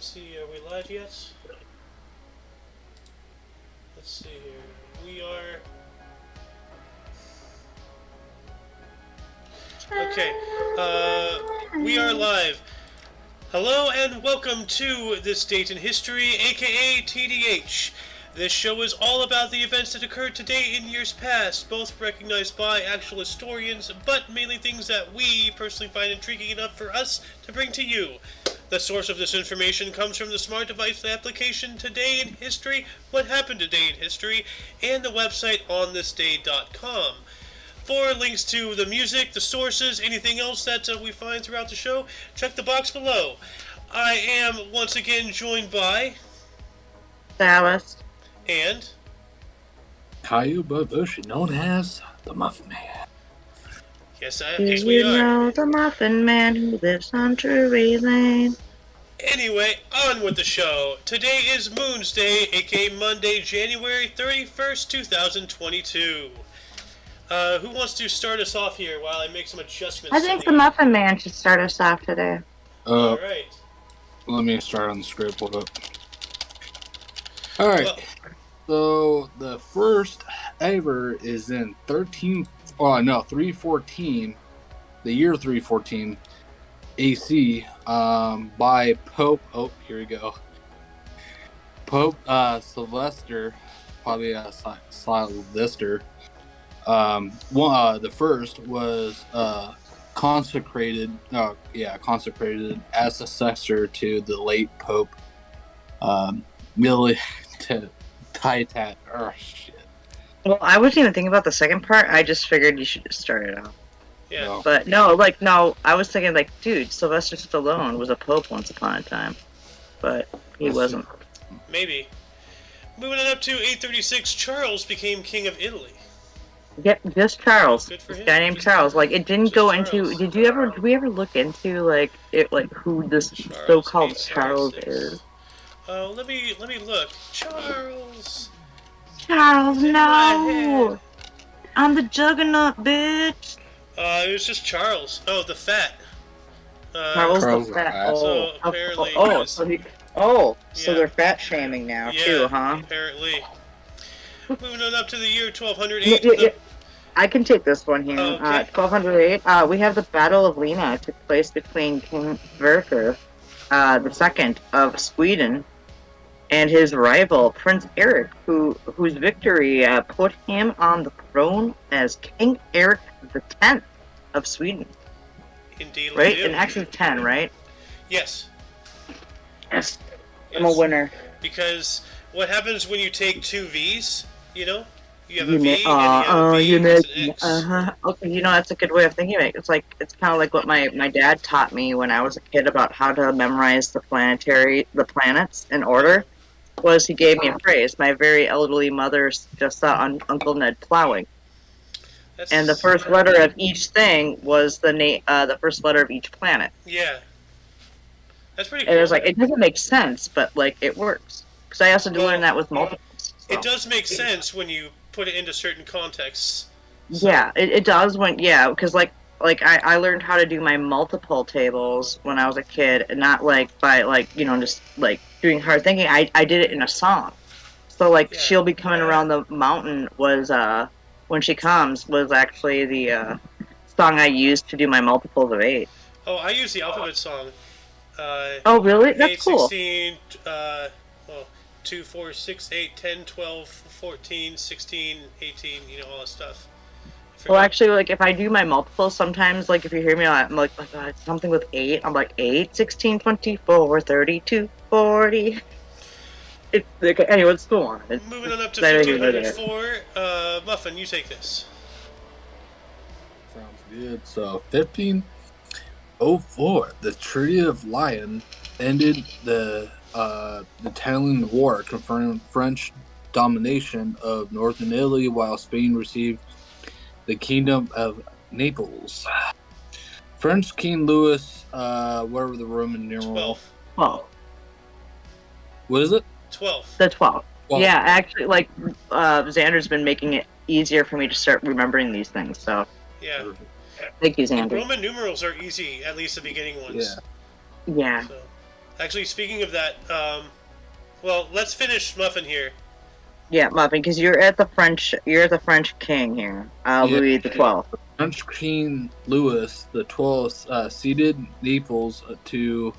Let's see, are we live yet? Let's see here. We are... Okay, we are live. Hello and welcome to This Date in History, aka TDH. This show is all about the events that occurred today in years past, both recognized by actual historians, but mainly things that we personally find intriguing enough for us to bring to you. The source of this information comes from the smart device application Today in History, What Happened Today in History, and the website onthisday.com. For links to the music, the sources, anything else that we find throughout the show, check the box below. I am once again joined by... Dallas. And... Caillou Babushi, known as the Muffin Man. Yes, Do we you are. know the Muffin Man who lives on Drury Lane? Anyway, on with the show. Today is Moon's Day, aka Monday, January 31st, 2022. Who wants to start us off here while I make some adjustments? I think the Muffin Man should start us off today. Alright. Let me start on the script. Hold up. Alright. Well, so, the first ever is in 314, the year 314 AC, by Pope, here we go, Pope Sylvester, probably Sylvester. The first was consecrated as successor to the late Pope Titat. Oh shit. Well, I wasn't even thinking about the second part. I just figured you should just start it off. yeah. No. But no, I was thinking, dude, Sylvester Stallone was a pope once upon a time. But he wasn't. Maybe. Moving on up to 836, Charles became king of Italy. Yep, just Charles. Good for This him. guy named Charles. It didn't Just go Charles. into. Did we ever look into who this Charles, so-called 876. Charles is? Let me look. Charles. Charles, In my no! head. I'm the Juggernaut, bitch. It was just Charles. Oh, the fat. Charles Charles the the fat. Fat. So apparently, So Yeah. they're fat shaming now yeah, too, huh? apparently. Moving on up to the year 1208. Yeah. I can take this one here. Oh, okay. 1208. We have the Battle of Lena. Took place between King Sverker, the second of Sweden, and his rival Prince Eric, whose victory put him on the throne as King Eric the 10th of Sweden. Indeed. Right? And actually 10, right? Yes. Yes. I'm a winner. Because what happens when you take two V's, you know? You have a You V know, and you have a V, it's an X. Okay, that's a good way of thinking of it. It's kind of like what my dad taught me when I was a kid about how to memorize the planets in order. Was he gave me a phrase. My very elderly mother just saw Uncle Ned plowing, That's, and the first letter of each thing was the first letter of each planet. Yeah. That's pretty cool. And it was it doesn't make sense, but it works. Because I also learn that with multiples. So. It does make sense when you put it into certain contexts. So, Yeah, it does because I learned how to do my multiple tables when I was a kid, and not by just doing hard thinking. I did it in a song. So she'll be coming around the mountain was when she comes was actually the song I used to do my multiples of 8. Oh, I use the alphabet song. Oh really? That's 8, cool. 16, 2, 4, 6, 8, 10, 12, 14, 16, 18, all that stuff. Well, actually, if I do my multiples, sometimes, if you hear me, I'm like, oh God, something with 8. I'm like, 8, 16, 24, 32, 40. Anyway, let's go on. Moving on up to neither here nor there. 1504, Muffin, you take this. Sounds good. So, 1504, the Treaty of Lyon ended the Italian War, confirming French domination of northern Italy, while Spain received the Kingdom of Naples. French King Louis, whatever the Roman numeral. 12. What is it? 12. The 12. Well, Yeah, actually, Xander's been making it easier for me to start remembering these things, so Yeah. thank you, Xander. Roman numerals are easy, at least the beginning ones. Yeah. Yeah. So, Actually, speaking of that, well, let's finish Muffin here. Yeah, Muffin, because you're at the French king here, Louis the 12th. French King Louis the XII ceded Naples to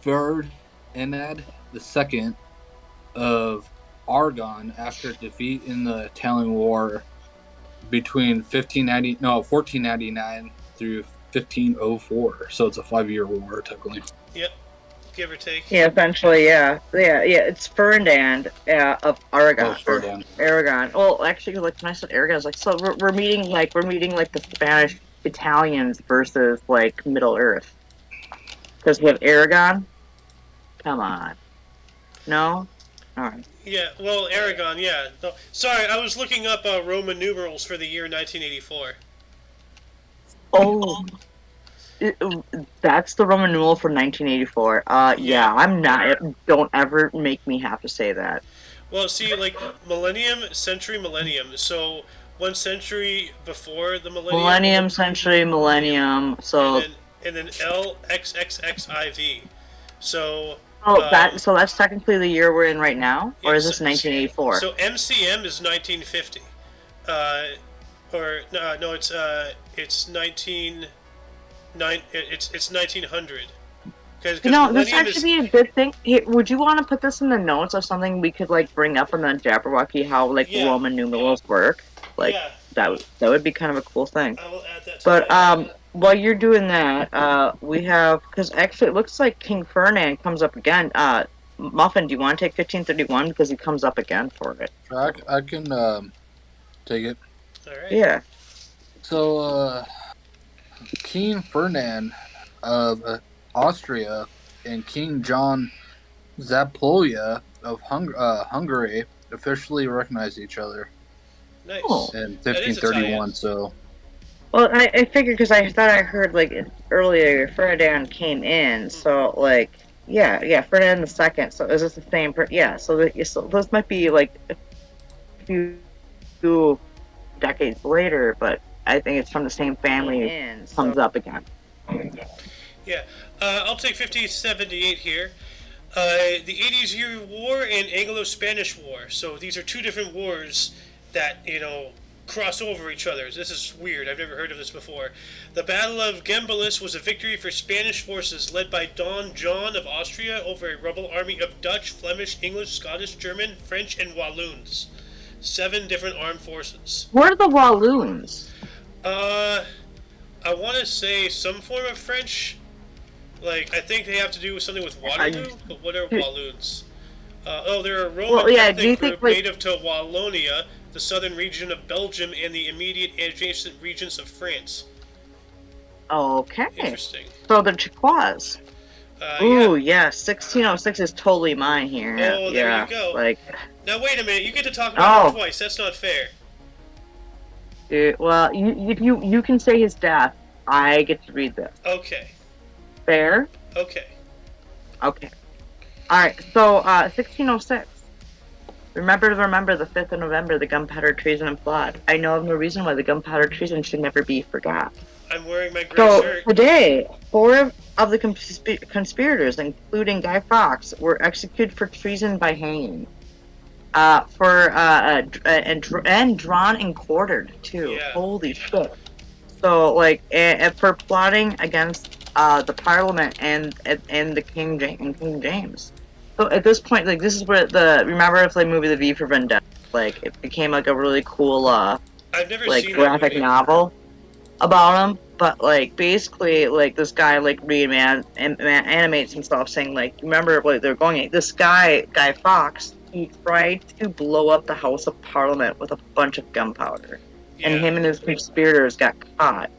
Ferdinand II of Aragon after defeat in the Italian War between 1499 through 1504. So it's a 5-year war, technically. Yep, give or take. Yeah, essentially, yeah. It's Ferdinand of Aragon. Oh, Ferdinand. Aragon. Well, actually, like when I said Aragon, I was like, so we're meeting like the Spanish Italians versus like Middle Earth, because we have Aragon. Come on, no, all right. Yeah, well, Aragon, yeah. No, sorry, I was looking up Roman numerals for the year 1984. Oh, that's the Roman numeral for 1984. Yeah, I'm not. Don't ever make me have to say that. Well, see, like, millennium, century, millennium. So, 1 century before the millennium. Millennium, century, millennium. So. And then LXXXIV. So. So that's technically the year we're in right now, or is this 1984? So MCM is 1950. It's 1900. You know, this actually be a good thing. Here, would you want to put this in the notes of something we could like bring up in the Jabberwocky, how like Roman numerals work? Like that would be kind of a cool thing. I will add that to But while you're doing that, we have, because actually it looks like King Ferdinand comes up again. Muffin, do you want to take 1531 because he comes up again for it? I can take it. All right. Yeah. So King Ferdinand of Austria and King John Zapolya of Hungary officially recognized each other. Nice. In 1531. So. Well, I figured because I thought I heard like earlier Ferdinand came in, so like Ferdinand II. So is this the same? So this might be like a few decades later, but I think it's from the same family. Comes up again. Yeah, I'll take 1578 here. The 80s Year War and Anglo-Spanish War. So these are two different wars that cross over each other. This is weird. I've never heard of this before. The Battle of Gembalis was a victory for Spanish forces led by Don John of Austria over a rebel army of Dutch, Flemish, English, Scottish, German, French, and Walloons. 7 different armed forces. What are the Walloons? I want to say some form of French. Like, I think they have to do with something with Waterloo, but what are Walloons? They're a Roman ethnic group native to Wallonia, the southern region of Belgium, and the immediate adjacent regions of France. Okay. Interesting. So the Chickasaws. Ooh, 1606 is totally mine here. Oh, there you go. Like. Now wait a minute, you get to talk about him twice. That's not fair. Well, if you can say his death, I get to read this. Okay. Fair? Okay. Okay. Alright, so 1606. Remember the 5th of November, the gunpowder treason and plot. I know of no reason why the gunpowder treason should never be forgot. I'm wearing my gray shirt. Today, 4 of the conspirators, including Guy Fawkes, were executed for treason by hanging. And drawn and quartered too. Yeah. Holy shit! So for plotting against the Parliament and the King James. So at this point, this is where remember if the movie The V for Vendetta, it became a really cool I've never seen graphic novel about him. But basically this guy animates himself saying remember they're going this guy Fawkes. He tried to blow up the House of Parliament with a bunch of gunpowder. Yeah. And him and his conspirators got caught.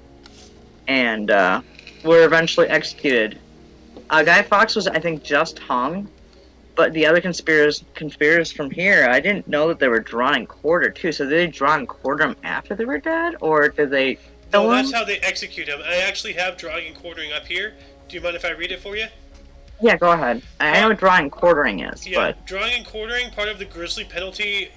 And were eventually executed. Guy Fawkes was, I think, just hung. But the other conspirators from here, I didn't know that they were drawn and quartered, too. So did they draw and quarter them after they were dead? Or did they kill them? No, that's how they execute them. I actually have drawing and quartering up here. Do you mind if I read it for you? Yeah, go ahead. I know what drawing and quartering is, but... Drawing and quartering, part of the grisly penalty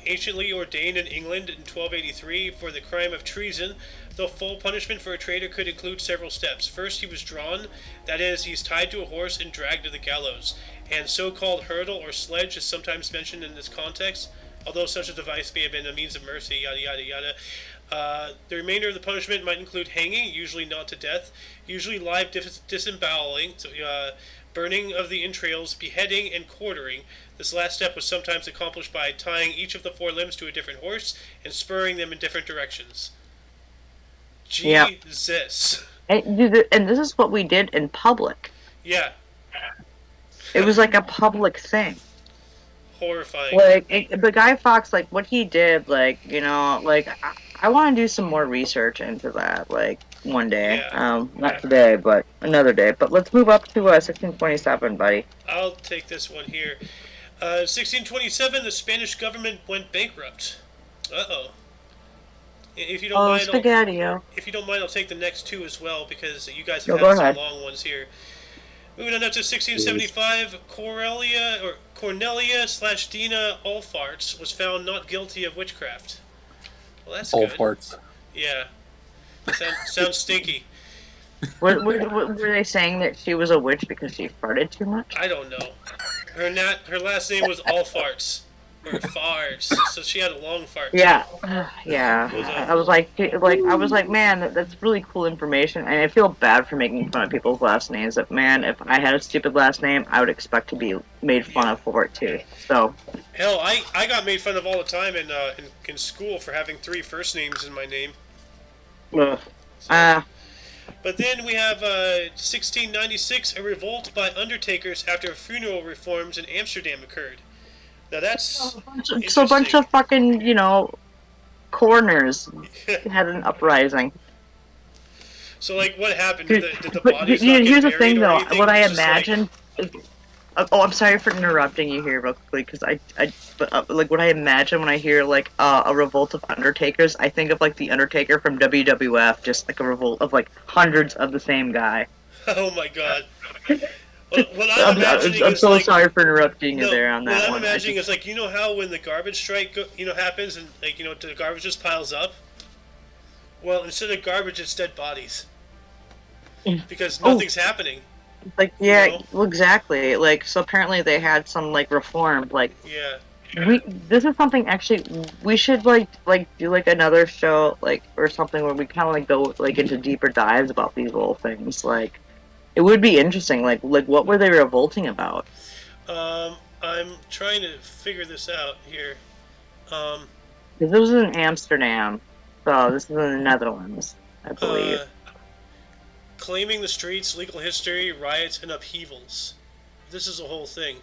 anciently ordained in England in 1283 for the crime of treason, The full punishment for a traitor could include several steps. First, he was drawn, that is, he's tied to a horse and dragged to the gallows, and so-called hurdle or sledge is sometimes mentioned in this context, although such a device may have been a means of mercy, yada yada yada. The remainder of the punishment might include hanging, usually not to death, usually live disemboweling, burning of the entrails, beheading, and quartering. This last step was sometimes accomplished by tying each of the four limbs to a different horse and spurring them in different directions. Jesus. And this is what we did in public. Yeah. It was like a public thing. Horrifying. But Guy Fawkes, like, what he did, like, you know, like, I want to do some more research into that, like, one day. Yeah. Not today, but another day. But let's move up to 1627, buddy. I'll take this one here. 1627, the Spanish government went bankrupt. Uh-oh. If you don't mind, if you don't mind, I'll take the next two as well, because you guys have had some long ones here. Moving on up to 1675, Cornelia/Dina Alfarts was found not guilty of witchcraft. Well, that's good. Alfarts. Yeah. Sounds stinky. Were they saying that she was a witch because she farted too much? I don't know. Her last name was Alfarts. Or farts. So she had a long fart. Yeah. Yeah. I was like, man, that's really cool information, and I feel bad for making fun of people's last names. But man, if I had a stupid last name, I would expect to be made fun of for it too. So. Hell, I got made fun of all the time in school for having 3 first names in my name. But then we have 1696, a revolt by undertakers after funeral reforms in Amsterdam occurred. Now that's so a bunch of fucking, you know, coroners had an uprising. So, like, what happened? Did the bodies not get here's the buried thing, or though. anything? What I It's just imagine. Oh, I'm sorry for interrupting you here real quickly, because like, what I imagine when I hear, like, a revolt of undertakers, I think of, like, the Undertaker from WWF, just like a revolt of, like, hundreds of the same guy. Oh my god. What I'm imagining I'm is, so like, sorry for interrupting you there on that one. one. What I'm imagining is, like, you know how when the garbage strike happens and, like, you know, the garbage just piles up? Well, instead of garbage, it's dead bodies. Because nothing's happening. Like, yeah, you know? well, exactly. Like, so apparently they had some, like, reform. Like, yeah. This is something, actually, we should, like do, like, another show, like, or something where we kind of, like, go, like, into deeper dives about these little things. Like, it would be interesting. Like, what were they revolting about? I'm trying to figure this out here. Because this was in Amsterdam, so this is in the Netherlands, I believe. Claiming the streets, legal history, riots, and upheavals. This is a whole thing.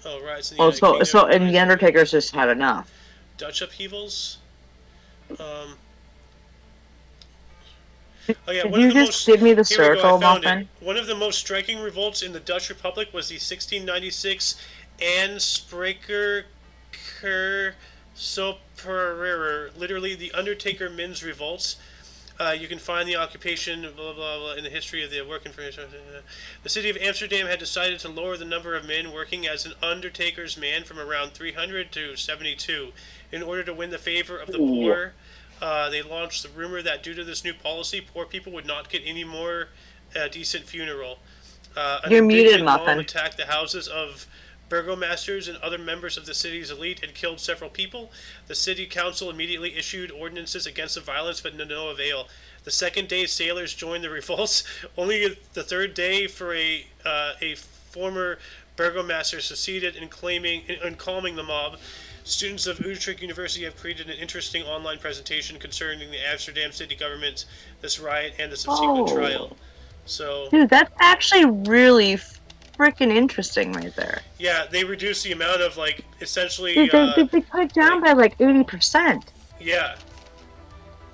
Oh, riots in the United Kingdom. So and the Undertakers just had enough. Dutch upheavals. Oh yeah, Could you just give me the circle, Muffin? One of the most striking revolts in the Dutch Republic was the 1696 Aanspreker Sopererer, literally the Undertaker Men's Revolts. You can find the occupation, blah, blah, blah, in the history of the work information. The city of Amsterdam had decided to lower the number of men working as an undertaker's man from around 300 to 72 in order to win the favor of the poor. They launched the rumor that due to this new policy, poor people would not get any more decent funeral. You're muted, Muffin. Attacked the houses of burgomasters and other members of the city's elite and killed several people. The city council immediately issued ordinances against the violence, but to no avail. The second day, sailors joined the revolts. Only the third day, for a former burgomaster succeeded in calming the mob. Students of Utrecht University have created an interesting online presentation concerning the Amsterdam city government, this riot, and the subsequent trial. So, dude, that's actually really freaking interesting right there. Yeah, they reduced the amount of, like, essentially... Dude, they cut it down by, like, 80%. Yeah.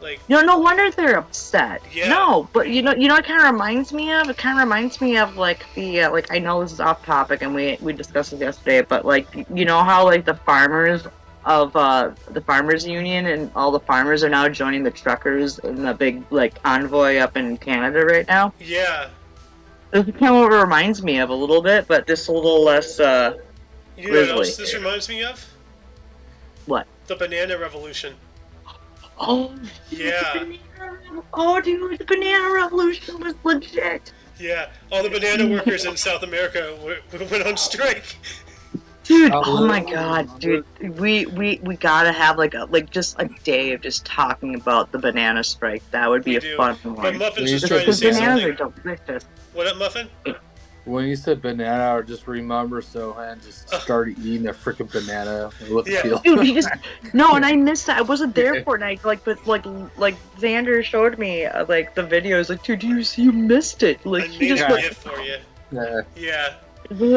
Like... No wonder they're upset. Yeah. No, but you know what it kind of reminds me of? It kind of reminds me of, like, the, like, I know this is off topic and we discussed this yesterday, but, like, you know how, like, the farmers of, the farmers union and all the farmers are now joining the truckers in the big, like, envoy up in Canada right now? Yeah. This is kind of what it reminds me of a little bit, but just a little less, You know what grizzly. else this reminds me of? What? The Banana Revolution. Oh, Yeah. oh, dude, the banana revolution was legit. Yeah, all the banana workers in South America went on strike. Dude, I oh my literally god, remember- dude, we gotta have like just a day of just talking about the banana strike. That would be We a do. fun But one. Muffins Yeah, was you trying said to Because say bananas something. are delicious. What up, Muffin? When you said banana, I just remember Sohan just started eating a freaking banana with Yeah. the peel. Dude, he just no, and I missed that. I wasn't there for it. And but Xander showed me like the videos. Like, dude, you missed it. Like, I he made just a like, gift for you. Yeah. Yeah.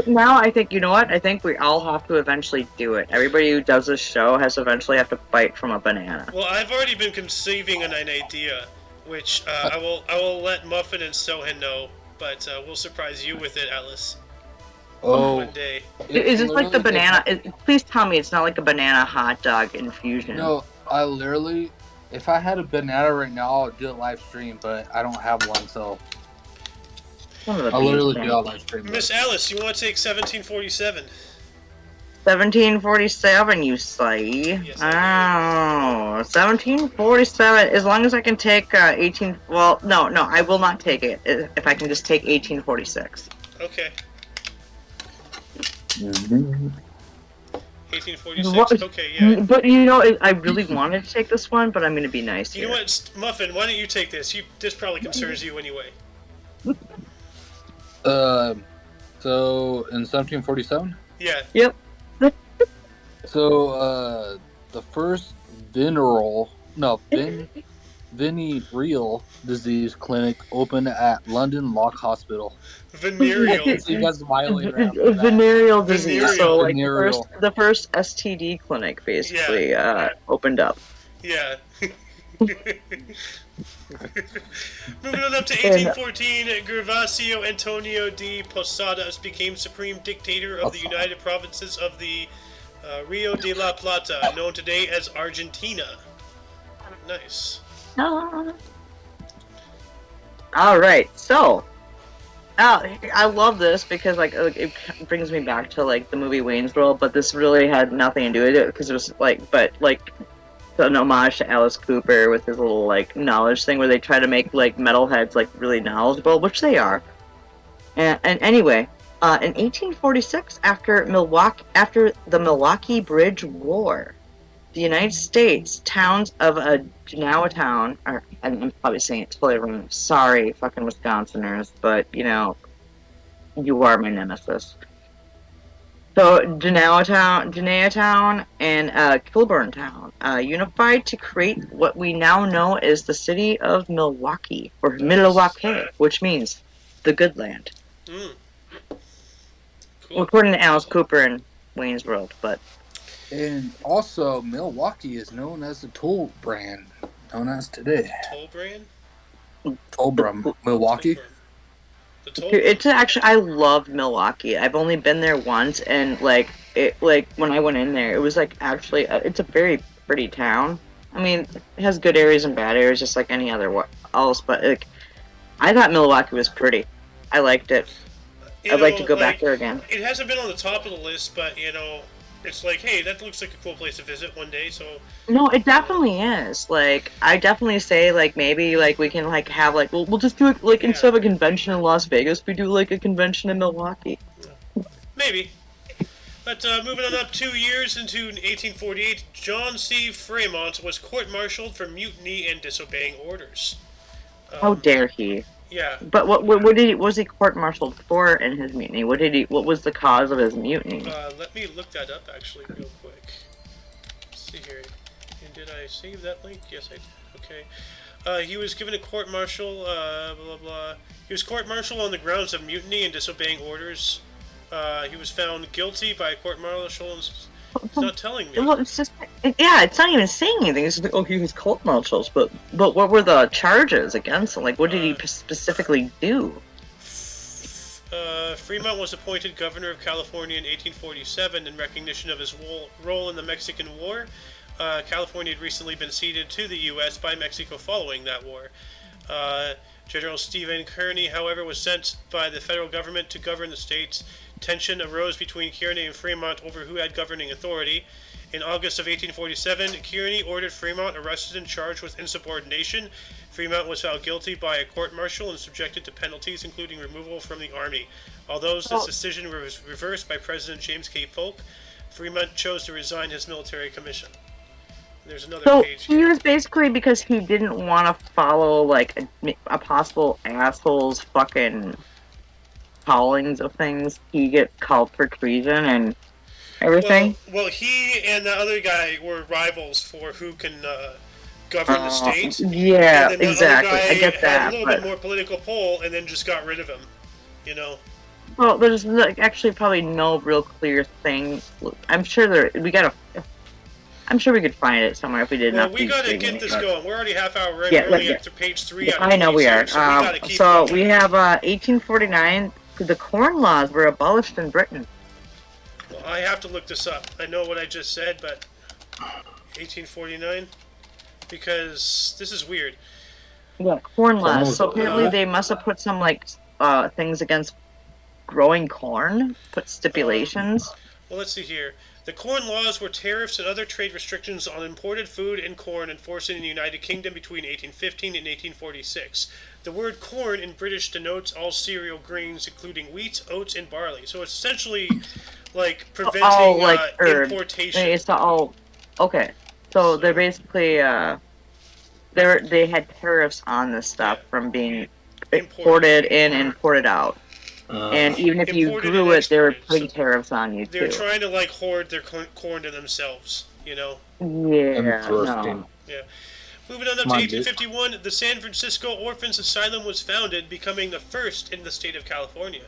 now I think you know what? I think we all have to eventually do it. Everybody who does this show has to eventually have to bite from a banana. Well, I've already been conceiving an idea, which I will let Muffin and Sohan know, but we'll surprise you with it, Atlas, Oh, one day. Is this like the literally banana? Please tell me it's not like a banana hot dog infusion. No, I literally, if I had a banana right now, I'd do a live stream, but I don't have one, so Son of a I'll literally beast, do a live stream. Miss Alice, you want to take 1747? 1747, you say? Yes, Oh, 1747. As long as I can take 18. Well, no, I will not take it. If I can just take 1846. Okay. Mm-hmm. 1846. What- Okay, yeah. But you know, I really wanted to take this one, but I'm gonna be nice You here. know what, Muffin? Why don't you take this? This probably concerns you anyway. So in 1747, Yeah. Yep. so the first venereal disease clinic opened at London Lock Hospital. Venereal. So you guys smiling right after that. Venereal disease. Venereal. So like Venereal. the first STD clinic basically opened up. Yeah. Moving on up to 1814, Gervasio Antonio de Posadas became supreme dictator of the United Provinces of the Rio de la Plata, known today as Argentina. Nice. All right, so I love this because like it brings me back to like the movie Wayne's World, but this really had nothing to do with it because it was like an homage to Alice Cooper with his little like knowledge thing where they try to make like metalheads like really knowledgeable, which they are. And anyway, in 1846, after the Milwaukee Bridge War, the United States towns of Genoa, or I'm probably saying it totally wrong. Sorry, fucking Wisconsiners, but you know, you are my nemesis. So Genoa Town, and Kilburn Town unified to create what we now know as the city of Milwaukee, or Milwaukee, which means the good land. Mm. Well, Cool. according to Alice Cooper and Wayne's World, but And also, Milwaukee is known as the tool brand, known as today. Toll brand? Toll brand, Milwaukee. The toll dude, it's actually I love Milwaukee. I've only been there once, and like when I went in there, it was like actually it's a very pretty town. I mean, it has good areas and bad areas, just like any other else. But like, I thought Milwaukee was pretty. I liked it. I'd like to go back there again. It hasn't been on the top of the list, but you know, it's like, hey, that looks like a cool place to visit one day. So No, it definitely is. Like, I definitely say like maybe like we can like have like we'll just do it like instead of a convention in Las Vegas, we do like a convention in Milwaukee. maybe. But moving on up 2 years into 1848, John C. Fremont was court-martialed for mutiny and disobeying orders. How dare he? Yeah. But what was he court-martialed for in his mutiny? What was the cause of his mutiny? Let me look that up actually real quick. Let's see here. And did I save that link? Yes, I did. Okay. He was given a court-martial, blah, blah, blah. He was court-martialed on the grounds of mutiny and disobeying orders. He was found guilty by a court-martial. It's not telling me. Well, it's just it's not even saying anything. It's just like, he was court-martialed, but what were the charges against him? Like, what did he specifically do? Fremont was appointed governor of California in 1847 in recognition of his role in the Mexican War. California had recently been ceded to the U.S. by Mexico following that war. General Stephen Kearny, however, was sent by the federal government to govern the states. Tension arose between Kearny and Fremont over who had governing authority. In August of 1847, Kearny ordered Fremont arrested and charged with insubordination. Fremont was found guilty by a court-martial and subjected to penalties, including removal from the Army. Although this decision was reversed by President James K. Polk, Fremont chose to resign his military commission. There's another page he here. was basically because he didn't want to follow like a possible asshole's fucking callings of things. He get called for treason and everything. Well, he and the other guy were rivals for who can govern the state. Yeah, and then the exactly. Other guy I get had that. a little bit more political pull, and then just got rid of him. You know. Well, there's actually probably no real clear thing. I'm sure I'm sure we could find it somewhere if we did not. Well, we gotta get this going. We're already half hour in. Yeah, We're only up to page 3 out of I know we are. 26, so we gotta keep so going. we have 1849. The Corn Laws were abolished in Britain. Well, I have to look this up. I know what I just said, but 1849, because this is weird. Yeah, Corn Corn Laws. was So apparently illegal? they must have put some like things against growing corn. Put stipulations. Well, let's see here. The Corn Laws were tariffs and other trade restrictions on imported food and corn enforced in the United Kingdom between 1815 and 1846. The word corn in British denotes all cereal grains, including wheat, oats, and barley. So it's essentially like preventing all like importation. It's all okay. So they're basically they had tariffs on this stuff from being imported in and imported out. And even if you Imported grew and it, they were exported, putting so tariffs on you They're too. trying to like hoard their corn to themselves, you know? Yeah, Interesting. no. Yeah. Moving on up to 1851, the San Francisco Orphans Asylum was founded, becoming the first in the state of California.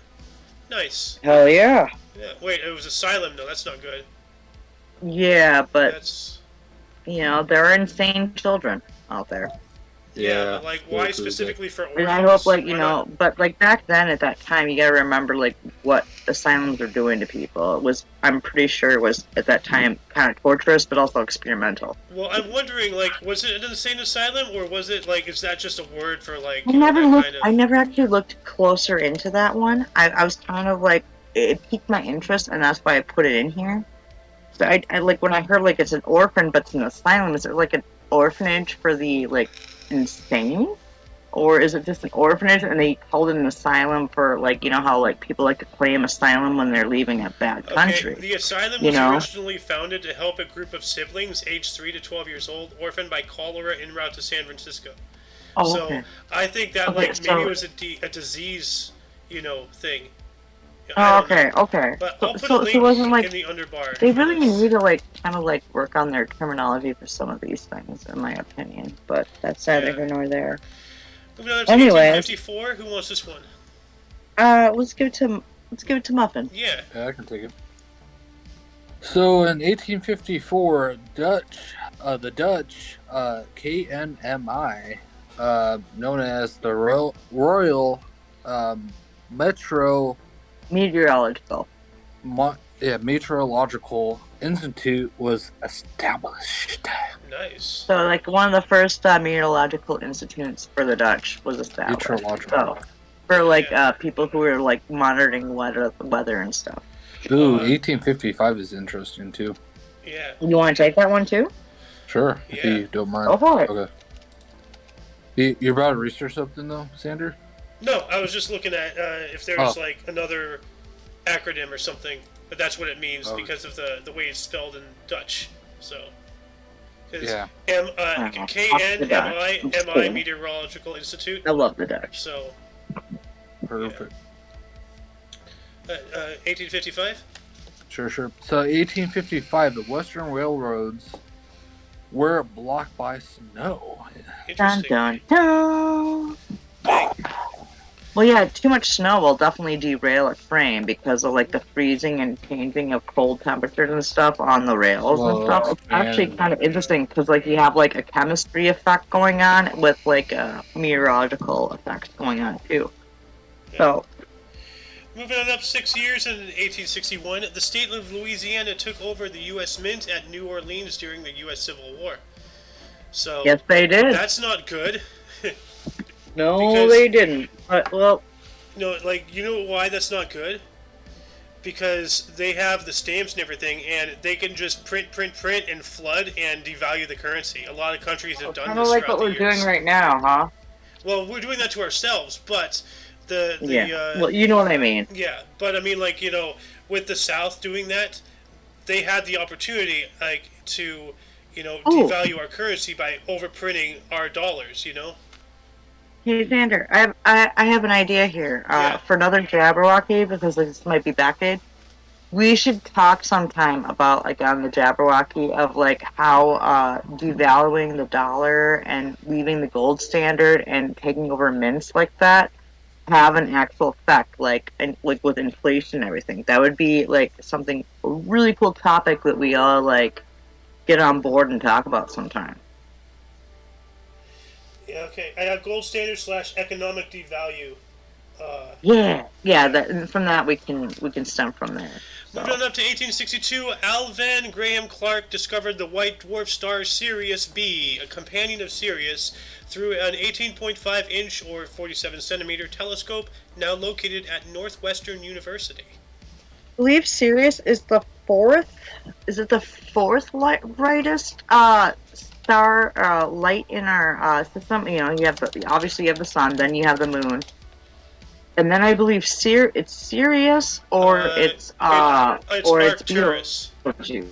Nice. Hell yeah. Yeah. Wait, it was asylum though. That's not good. Yeah, but That's there are insane children out there. but like why specifically for orphans? And I hope, like, Why not? but like back then at that time, you gotta remember like what asylums were doing to people. I'm pretty sure it was at that time kind of torturous, but also experimental. Well, I'm wondering, like, was it an insane asylum, or was it like, is that just a word for like? I never actually looked closer into that one. I was kind of like, it piqued my interest, and that's why I put it in here. So I like when I heard like it's an orphan, but it's an asylum. Is it like an orphanage for the like insane? Or is it just an orphanage and they called it an asylum for, like, how, like, people like to claim asylum when they're leaving a bad country? Okay, the asylum was originally founded to help a group of siblings aged 3 to 12 years old orphaned by cholera en route to San Francisco. Oh, okay. So I think that, like, maybe it was a disease, thing. Oh, okay. But I'll put a link it wasn't like in the underbar. they really need to like kind of like work on their terminology for some of these things, in my opinion. But that's neither here nor there. Moving on to Anyways. 1854. Who wants this one? Let's give it to Muffin. Yeah. Yeah, I can take it. So in 1854, the Dutch KNMI, known as the Royal Meteorological Institute was established. Nice. So, like, one of the first meteorological institutes for the Dutch was established. Meteorological. So, for like people who were like monitoring weather and stuff. Ooh, 1855 is interesting too. Yeah. You want to take that one too? Sure, if you don't mind. Go for it. Okay. You're about to research something though, Sander? No, I was just looking at if there was like another acronym or something, but that's what it means because of the way it's spelled in Dutch. So. Yeah. KNMI Meteorological Institute. I love the Dutch. So. Perfect. 1855. Sure. So 1855, the Western railroads were blocked by snow. Dun dun dun. Well, yeah, too much snow will definitely derail a train because of like the freezing and changing of cold temperatures and stuff on the rails and stuff. It's actually kind of interesting because like you have like a chemistry effect going on with like meteorological effects going on too. Yeah. So. Moving on up 6 years in 1861, the state of Louisiana took over the U.S. Mint at New Orleans during the U.S. Civil War. So Yes, they did. That's not good. No, they didn't. But, well... You know why that's not good? because they have the stamps and everything, and they can just print, and flood and devalue the currency. A lot of countries have done Kind this of like throughout what the we're years. doing right now, huh? Well, we're doing that to ourselves, but Well, you know what I mean. yeah, but I mean, like, with the South doing that, they had the opportunity, like, to, Ooh. devalue our currency by overprinting our dollars, Hey, Xander, I have an idea here Yeah. for another Jabberwocky, because this might be backdated. We should talk sometime about, like, on the Jabberwocky of, like, how devaluing the dollar and leaving the gold standard and taking over mints like that have an actual effect, like with inflation and everything. That would be, like, a really cool topic that we all, like, get on board and talk about sometime. Yeah, okay. I have gold standard / economic devalue. From that we can stem from there. So. Moving on up to 1862, Alvan Graham Clark discovered the white dwarf star Sirius B, a companion of Sirius, through an 18.5-inch or 47-centimeter telescope now located at Northwestern University. I believe Sirius is the fourth. Is it the fourth brightest star light in our system? You have obviously you have the sun, then you have the moon, and then I believe it's Sirius or it's Arcturus. Betelgeuse.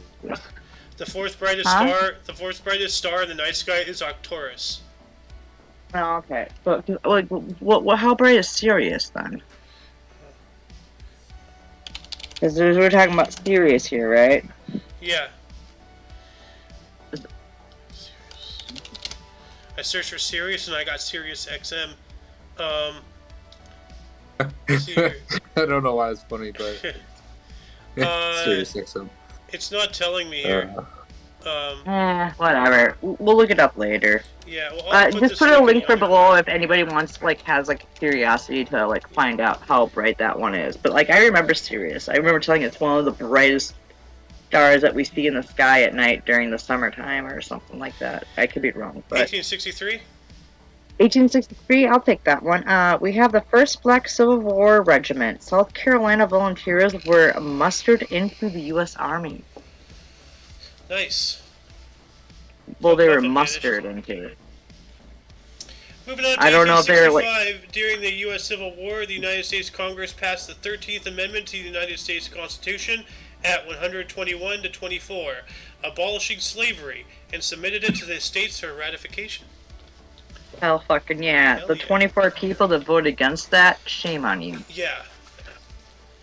The fourth brightest star. The fourth brightest star in the night sky is Arcturus. Oh, okay. But like, what? How bright is Sirius then? Because we're talking about Sirius here, right? Yeah. I searched for Sirius and I got Sirius XM. Let's see here. I don't know why it's funny, but Sirius XM. It's not telling me here. Whatever. We'll look it up later. Yeah, well, just put a link for below if anybody wants, like, has, like, curiosity to, like, find out how bright that one is. But, like, I remember Sirius. I remember telling it's one of the brightest stars that we see in the sky at night during the summertime or something like that. I could be wrong, but... 1863? 1863, I'll take that one. We have the 1st Black Civil War Regiment. South Carolina volunteers were mustered into the U.S. Army. Nice. Well, they were mustered into. Moving on to I don't know if they're like. During the U.S. Civil War, the United States Congress passed the 13th Amendment to the United States Constitution at 121 to 24, abolishing slavery, and submitted it to the states for ratification. Hell fucking yeah. Hell the 24 people that voted against that, shame on you. Yeah.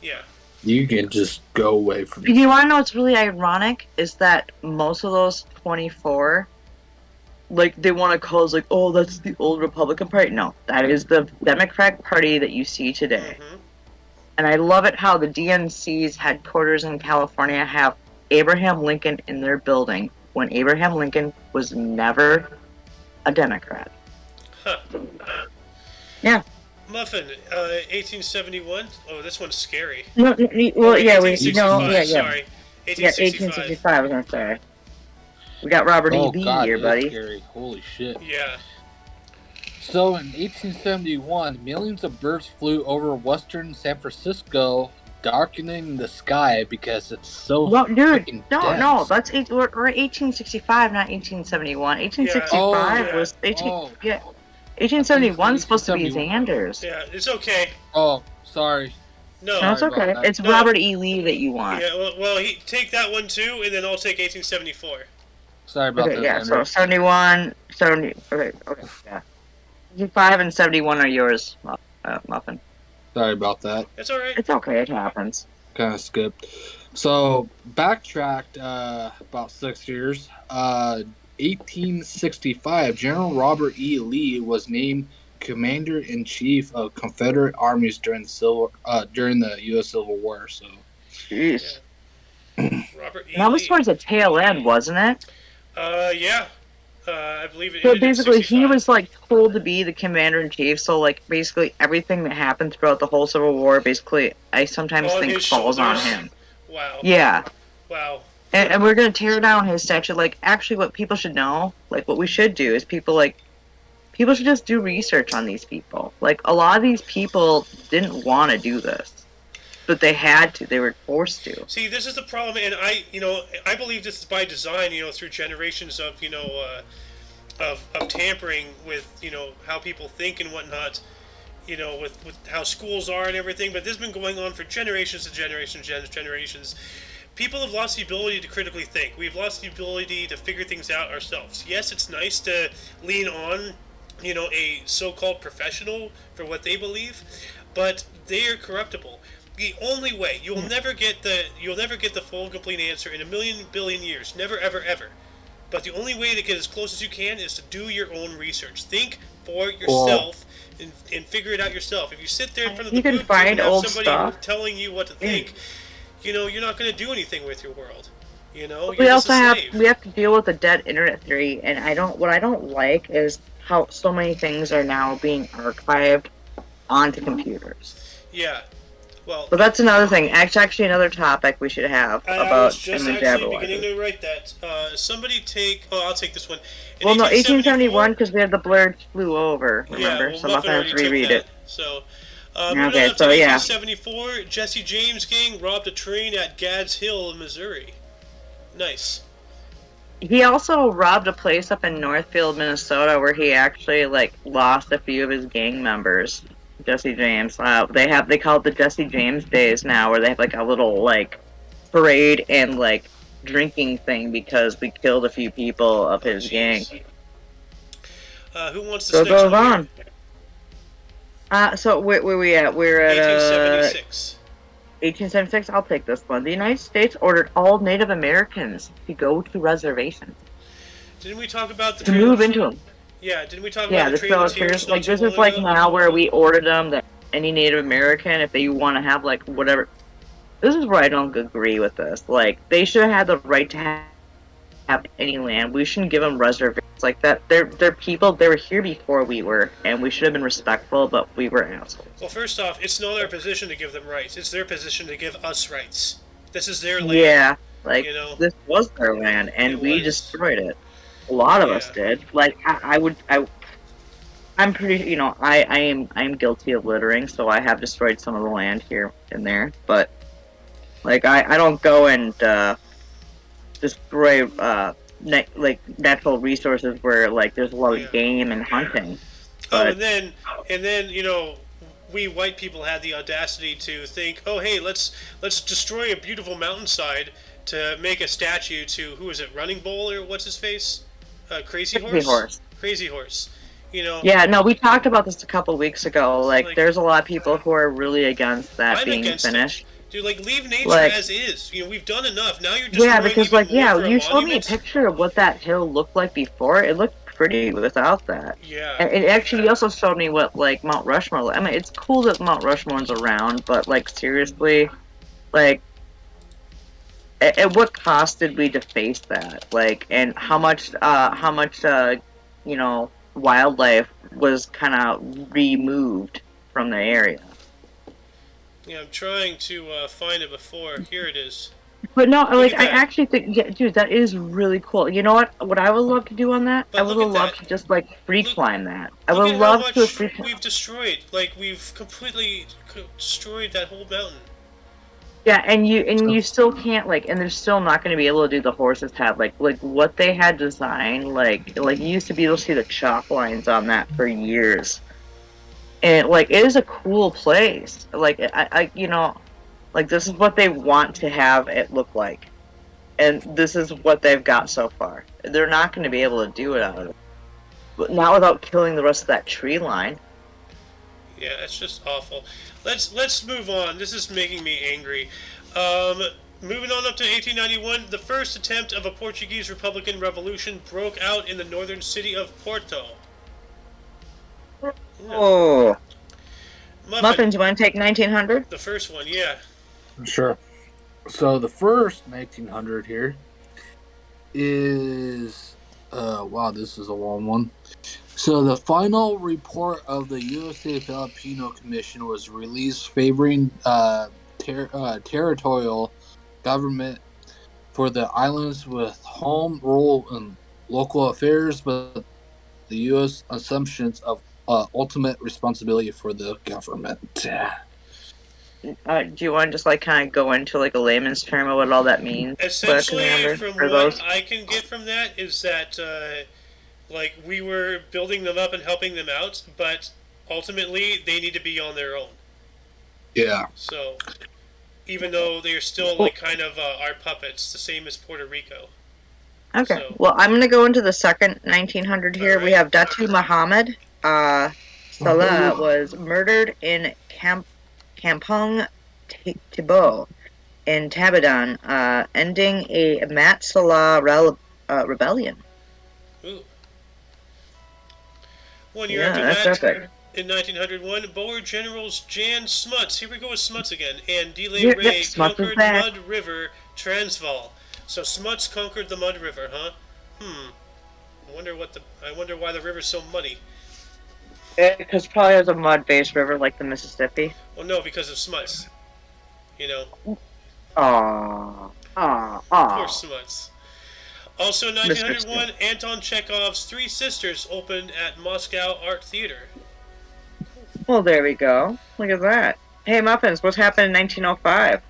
Yeah. You can just go away from You want to know what's really ironic? Is that most of those 24, like, they want to call us, like, oh, that's the old Republican Party. No, that is the Democratic Party that you see today. Mm-hmm. And I love it how the DNC's headquarters in California have Abraham Lincoln in their building when Abraham Lincoln was never a Democrat. Huh. Yeah. Muffin, 1871. Oh, this one's scary. No, well, yeah, we 1865, yeah. Sorry. 1865. Yeah, 1865, I was gonna say. We got Robert E. Lee here, buddy. Scary. Holy shit. Yeah. So in 1871, millions of birds flew over western San Francisco, darkening the sky because it's so dude, no, dense. that's we're 1865, not 1871. 1865 was 1871 is supposed to be Xander's. Yeah, it's okay. Oh, sorry. No, it's okay. It's Robert E. Lee that you want. Yeah, well, take that one too, and then I'll take 1874. Sorry about that. Yeah, so 71, 70. Okay, yeah. 65 and 71 are yours, Muffin. Sorry about that. It's all right. It's okay. It happens. Kind of skipped. So backtracked about 6 years. 1865, General Robert E. Lee was named Commander-in-Chief of Confederate armies during the U.S. Civil War. So, jeez. Robert E. That was towards the tail end, wasn't it? Yeah. I believe it. So basically, he was like told to be the commander-in-chief. So like basically everything that happened throughout the whole Civil War, basically, I sometimes think falls on him. Wow. Yeah. Wow. And we're gonna tear down his statue. Like, actually, what people should know, like, what we should do is people should just do research on these people. Like, a lot of these people didn't want to do this. but they had to. They were forced to. See, this is the problem, and I believe this is by design. Through generations of of tampering with how people think and whatnot. With how schools are and everything. But this has been going on for generations and generations. People have lost the ability to critically think. We've lost the ability to figure things out ourselves. Yes, it's nice to lean on, a so-called professional for what they believe, but they are corruptible. The only way you'll never get the full complete answer in a million billion years. Never ever ever. But the only way to get as close as you can is to do your own research. Think for yourself and figure it out yourself. If you sit there in front of the You can booth find and have old somebody stuff. telling you what to think, you're not going to do anything with your world. We You're just also a have slave. to deal with the dead internet theory, and what I don't like is how so many things are now being archived onto computers. Yeah. Well, But that's another thing. Actually, another topic we should have I about was just image actually beginning advertising. to write that. Somebody take. Oh, I'll take this one. In Well, no, 1874 1871 because we had the blurred flew over. Yeah, Remember, well, so I'm not Muffin gonna already have to took reread that. it. So, Okay, moving on up to so yeah. 1874, Jesse James gang robbed a train at Gads Hill in Missouri. Nice. He also robbed a place up in Northfield, Minnesota, where he actually lost a few of his gang members. Jesse James. They call it the Jesse James Days now, where they have a little parade and drinking thing because we killed a few people of his gang. Who wants to So it next goes one? on. So where we at? We're at 1876. 1876. I'll take this one. The United States ordered all Native Americans to go to reservations Didn't we talk about the to Trail move of into them. Yeah, didn't we talk Yeah, about the the Trail of Trail of Tears? Tears. not too This is long ago? now where we ordered them that any Native American, if they want to have whatever. This is where I don't agree with this. They should have had the right to have any land. We shouldn't give them reservations like that. They're people. They were here before we were, and we should have been respectful. But we were assholes. Well, first off, it's not our position to give them rights. It's their position to give us rights. This is their land. Yeah, this was their land, and we destroyed it. A lot of us did. I'm pretty. I'm guilty of littering, so I have destroyed some of the land here and there. But I don't go and destroy natural resources where there's a lot of game and hunting. Oh, and then we white people had the audacity to think, oh hey, let's destroy a beautiful mountainside to make a statue to who is it, Running Bull or what's his face, Crazy Horse. Crazy Horse. Yeah, no, we talked about this a couple weeks ago. There's a lot of people who are really against that I'm being against finished. Dude, leave nature as is. We've done enough. Now you're destroying Yeah, because even more you for showed me a monuments. picture of what that hill looked like before. It looked pretty without that. Yeah. And it actually also showed me what Mount Rushmore. I mean, it's cool that Mount Rushmore's around, but seriously, at what cost did we deface that? And how much wildlife was kind of removed from the area. Yeah, I'm trying to find it before. Here it is. But no, Look at I that. actually think, yeah, dude, that is really cool. You know what? What I would love to do on that, But I would look have at loved that. to just free climb that. I Look would at love how to much free climb. we've destroyed. We've completely destroyed that whole mountain. Yeah, and you still can't and they're still not going to be able to do the horses have what they had designed. You used to be able to see the chalk lines on that for years, and it is a cool place. This is what they want to have it look like, and this is what they've got so far. They're not going to be able to do it out of it, but not without killing the rest of that tree line. Yeah, that's just awful. Let's move on. This is making me angry. Moving on up to 1891, the first attempt of a Portuguese Republican revolution broke out in the northern city of Porto. Oh, Muffin, Muffins, you want to take 1900? the first one, yeah. Sure. So the first 1900 here is wow, this is a long one. So the final report of the USA Filipino Commission was released favoring territorial government for the islands with home rule and local affairs, but the U.S. assumptions of ultimate responsibility for the government. Do you want to just like kind of go into like a layman's term of what all that means? Essentially, Commander, from for what those? I can get from that is that like we were building them up and helping them out, but ultimately they need to be on their own. Yeah. So even though they're still like kind of our puppets, the same as Puerto Rico. Okay. So- Well, I'm gonna go into the second 1900 here. We Alright. have Datu Muhammad. Salah was murdered in Kampong Tibo in Tabadan, ending a Mat Salah rebellion. Ooh. 1 year Yeah, after that's that, epic. in 1901, Boer generals Jan Smuts, here we go with Smuts again, and Dile Yep, Ray Smuts is conquered back. Mud River, Transvaal. So Smuts conquered the Mud River, huh? I wonder why the river's so muddy. Because probably has a mud-based river like the Mississippi. Well, no, because of Smuts. You know, poor Smuts. Also in 1901, Anton Chekhov's Three Sisters opened at Moscow Art Theater. Well, there we go. Look at that. Hey, Muffins, what's happened in 1905?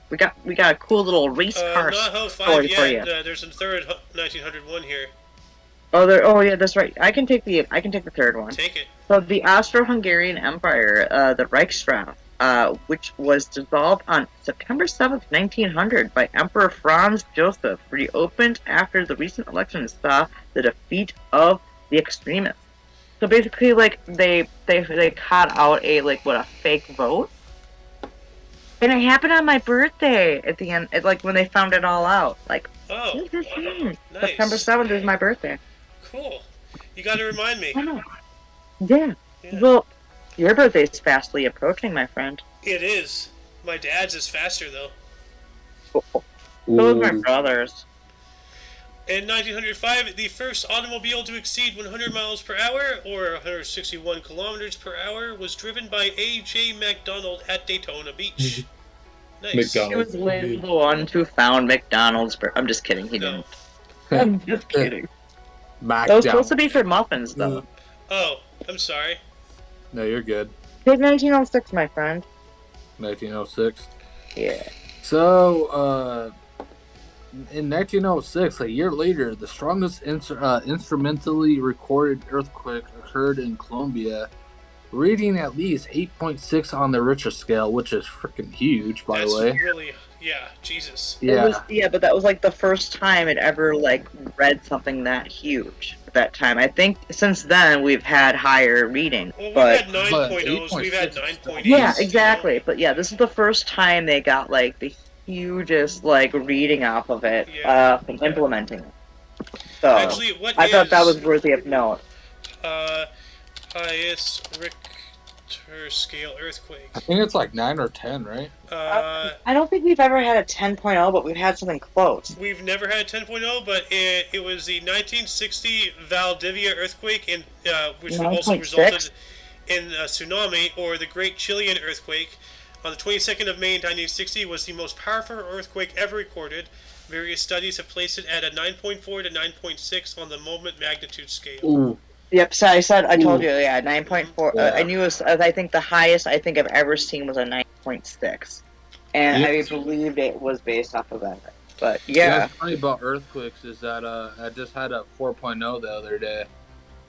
We got a cool little race car Not Ho 5 story for you. yet. There's a third 1901 here. Oh, yeah, that's right. I can take the third one. Take it. So the Austro-Hungarian Empire, the Reichsrat, which was dissolved on September 7th, 1900 by Emperor Franz Joseph, reopened after the recent elections saw the defeat of the extremists. So basically, like, they caught out a fake vote. And it happened on my birthday at the end, like when they found it all out. Like, Oh, nice. nice. September 7th is my birthday. Cool. You got to remind me. I know. Yeah. Yeah. Well, your birthday's fastly approaching, my friend. It is. My dad's is faster though. So is my brother's. In 1905, the first automobile to exceed 100 miles per hour, or 161 kilometers per hour, was driven by A.J. MacDonald at Daytona Beach. Nice. McDonald. He was Lynn, the one who found McDonald's. I'm just kidding. He No. didn't. I'm just kidding. Mac That was down. supposed to be for muffins, though. Oh, I'm sorry. No, you're good. Take 1906, my friend. 1906. Yeah. So, in 1906, a year later, the strongest instrumentally recorded earthquake occurred in Colombia, reading at least 8.6 on the Richter scale, which is freaking huge, by That's the way. really, yeah, Jesus. Yeah. But that was like the first time it ever like read something that huge at that time. I think since then we've had higher readings. Well, we've but had 9.0s, we've had 9.8s. yeah, exactly. But yeah, this is the first time they got like the hugest like reading off of it from implementing it. So Actually, what I thought that is, was worthy of note. highest Richter scale earthquake? I think it's like 9 or 10, right? I don't think we've ever had a 10.0, but we've had something close. We've never had 10.0, but it was the 1960 Valdivia earthquake, which also 9.6? resulted in a tsunami, or the Great Chilean earthquake. On the 22nd of May 1960 was the most powerful earthquake ever recorded. Various studies have placed it at a 9.4 to 9.6 on the moment magnitude scale. Ooh. Yep, so I told you, 9.4. Yeah. I knew it was, I think the highest I think I've ever seen was a 9.6. And I believed it was based off of that. But yeah. What's funny about earthquakes is that I just had a 4.0 the other day.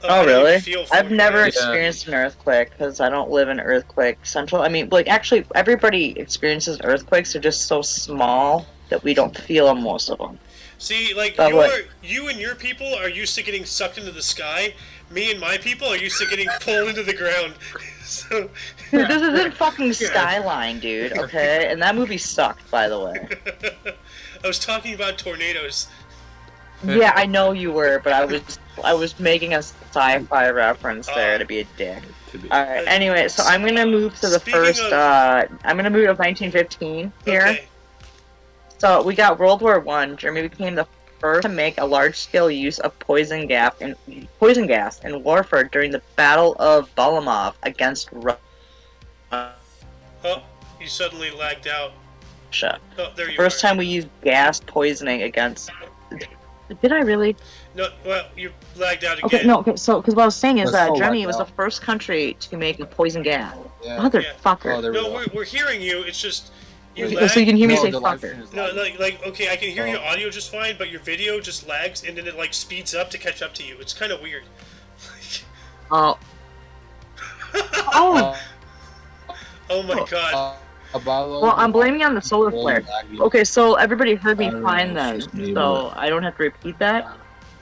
Oh, really? Feel for I've it, never right? experienced an earthquake because I don't live in earthquake central. I mean, like, actually, everybody experiences earthquakes. They're just so small that we don't feel most of them. See, like, But you and your people are used to getting sucked into the sky. Me and my people are used to getting pulled into the ground. So, Dude, this isn't fucking Skyline, dude, okay? And that movie sucked, by the way. I was talking about tornadoes. Yeah, I know you were, but I was making a sci-fi reference there to be a dick. Alright, anyway, so I'm gonna move to the Speaking first, of- I'm gonna move to 1915 here. Okay. So we got World War I. Germany became the first to make a large-scale use of poison gas in warfare during the Battle of Balamov against Oh, you suddenly lagged out. Russia. Oh, there you First are. time we used gas poisoning against. Did I really? No, well, you lagged out again. Okay, no. Okay, so because what I was saying is That's that so Germany lagged was out. the first country to make poison gas. Yeah. Motherfucker. Oh, there we No, go. we're hearing you. It's just you Wait. Oh, lag. so you can hear me No, say the live fucker. stream is No, lagging. like okay, I can hear Oh. your audio just fine, but your video just lags and then it like speeds up to catch up to you. It's kind of weird. Oh. Oh. Oh my god. Well, I'm blaming on the solar flare. Okay, so everybody heard me I don't fine know, then, it's just me, so I don't have to repeat that.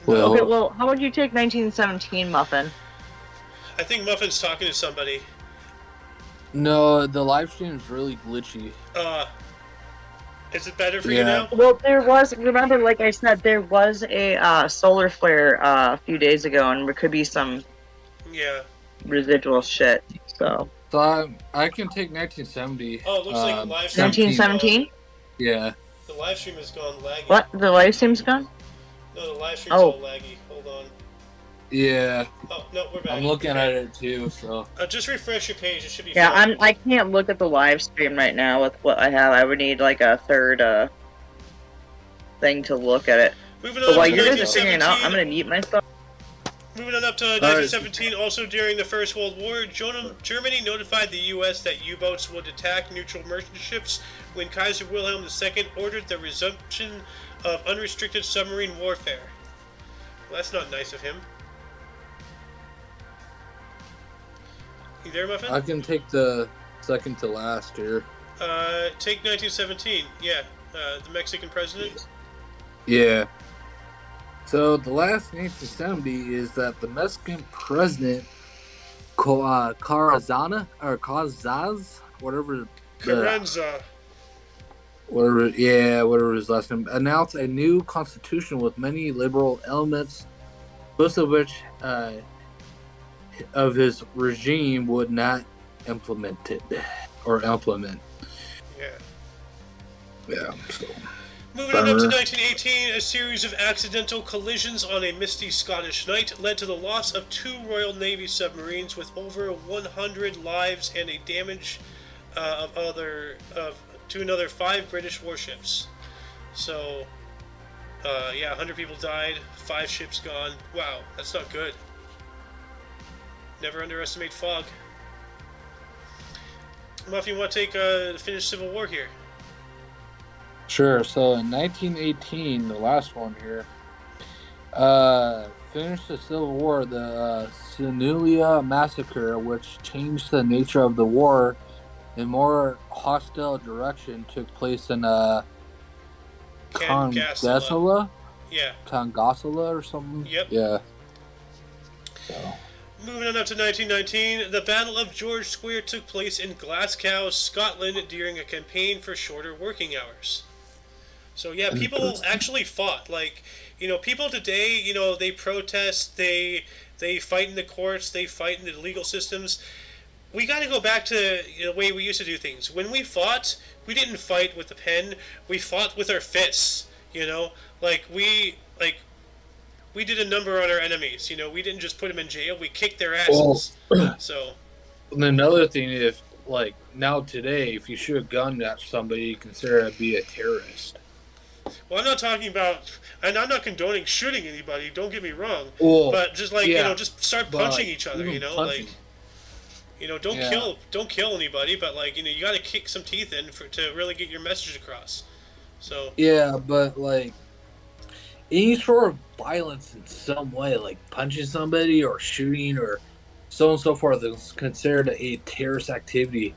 Well, Okay, well, how would you take 1917, Muffin? I think Muffin's talking to somebody. no, the live stream is really glitchy. Is it better for you Yeah. now? Well, there was, remember, like I said, there was a solar flare a few days ago, and there could be some Yeah. residual shit, so. So I can take 1970. Oh, it looks like the live stream. 1917? Yeah. The live stream has gone laggy. What? The live stream's gone? No, the live stream's Oh. all laggy. Hold on. Yeah. Oh no, we're back. I'm looking at it too, so. Just refresh your page. It should be. Yeah, fine. I can't look at the live stream right now with what I have. I would need like a third thing to look at it. Moving But on while to you guys are figuring it out, 1917. I'm gonna mute myself. Moving on up to 1917, also during the First World War, Germany notified the U.S. that U-boats would attack neutral merchant ships when Kaiser Wilhelm II ordered the resumption of unrestricted submarine warfare. Well, that's not nice of him. You there, Muffin? I can take the second to last here. Take 1917. Yeah, the Mexican president. Yeah. So the last 1970 is that the Mexican president Carazana or Cazaz, whatever Carranza. whatever his last name, announced a new constitution with many liberal elements, most of which of his regime would not implement. Yeah. Yeah. So. Moving on up to 1918, a series of accidental collisions on a misty Scottish night led to the loss of 2 Royal Navy submarines with over 100 lives and a damage to another 5 British warships. So, yeah, 100 people died, 5 ships gone. Wow, that's not good. Never underestimate fog. Muffy, you want to take the Finnish Civil War here? Sure. So in 1918, the last one here, finished the Civil War. The Sinulia Massacre, which changed the nature of the war in more hostile direction, took place in Congasala? Yeah. Congasala or something? Yep. Yeah. So. Moving on up to 1919, the Battle of George Square took place in Glasgow, Scotland during a campaign for shorter working hours. So yeah, people actually fought. Like, people today, they protest, they fight in the courts, they fight in the legal systems. We got to go back to the way we used to do things. When we fought, we didn't fight with the pen. We fought with our fists. We did a number on our enemies. We didn't just put them in jail. We kicked their asses. So. And another thing, if now today, if you shoot a gun at somebody, you consider it to be a terrorist. Well, I'm not talking about, and I'm not condoning shooting anybody. Don't get me wrong. Well, but just just start punching each other. punching. Don't kill anybody. But you got to kick some teeth in to really get your message across. So. Yeah, but any sort of violence in some way, like punching somebody or shooting or so on and so forth, is considered a terrorist activity.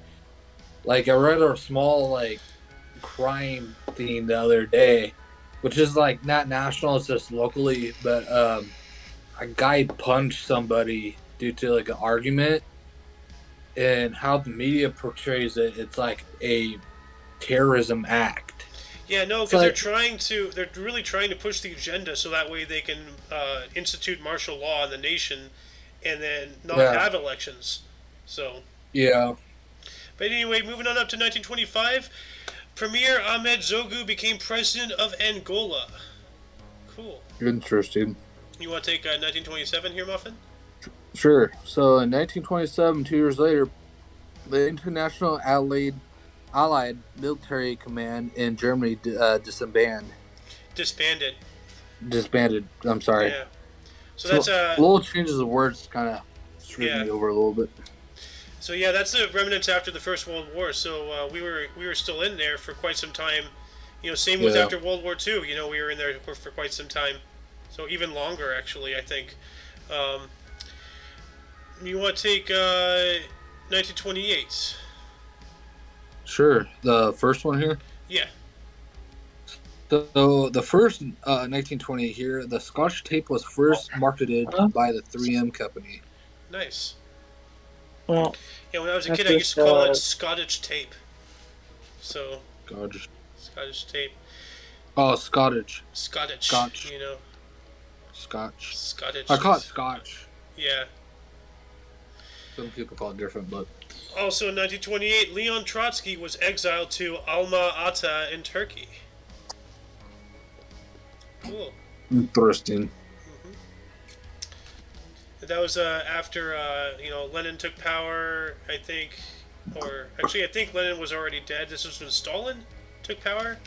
I read a small crime thing the other day, which is not national, it's just locally, but a guy punched somebody due to an argument, and how the media portrays it, it's a terrorism act. Yeah, no, because they're really trying to push the agenda so that way they can institute martial law in the nation and then not have elections. So. Yeah. But anyway, moving on up to 1925, Premier Ahmed Zogu became president of Angola. Cool. Interesting. You want to take 1927 here, Muffin? Sure. So in 1927, 2 years later, the International Allied Military Command in Germany disbanded. I'm sorry. Yeah. So that's little changes of words kind of screwed me over a little bit. So yeah, that's the remnants after the First World War. So we were still in there for quite some time. Same with Yeah. after World War II. We were in there for quite some time. So even longer, actually, I think. Um, you want to take 1928? Sure. The first one here. Yeah. So the first 1920 here, the Scotch tape was first marketed by the 3M company. Nice. Well, Yeah, when I was a that's kid, I used just, to call it Scottish tape. So, Scotch. Scottish tape. Oh, Scottish. Scottish. Scotch. Scottish. I call it Scotch. Yeah. Some people call it different, but Also in 1928, Leon Trotsky was exiled to Alma-Ata in Turkey. Cool. interesting. That was after Lenin took power, I think, or actually I think Lenin was already dead. This was when Stalin took power.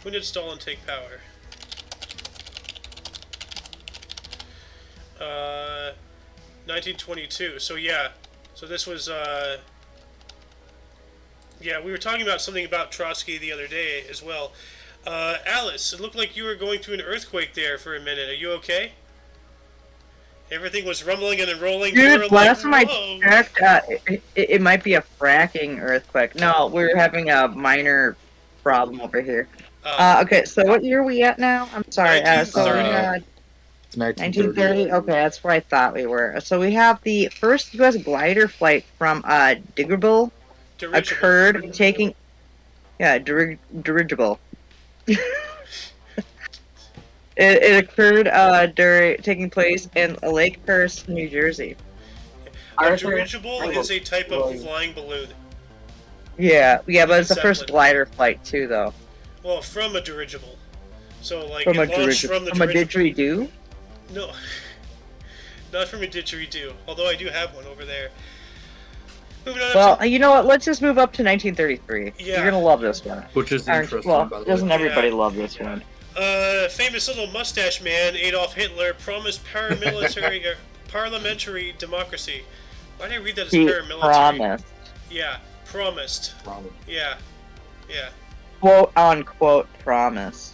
When did Stalin take power? 1922. So yeah, so this was we were talking about something about Trotsky the other day as well. Alice, it looked like you were going through an earthquake there for a minute. Are you okay? Everything was rumbling and then rolling. dude, last time I "Whoa." checked, it might be a fracking earthquake. No, we're having a minor problem over here. Okay, so what year are we at now? I'm sorry. So 1930. It's 1930. 1930. Okay, that's where I thought we were. So we have the first U.S. glider flight from Dirigible occurred, taking dirigible. It occurred taking place in Lakehurst, New Jersey. A dirigible is a type of flying balloon. Yeah, but it's the first Zeppelin. glider flight too, though. Well, from a dirigible. So like From a it launched dirigible. from the From a dirigible. didgeridoo. No, not from a didgeridoo. Although I do have one over there. Moving on. Well, you know what? Let's just move up to 1933. Yeah. You're gonna love this one. Which is Aren't- interesting, well, by the doesn't way. everybody Yeah. love this one? Famous little mustache man Adolf Hitler promised parliamentary democracy. Why did I read that as He paramilitary? promised, Yeah, promised. Problem. Yeah. quote unquote, promise.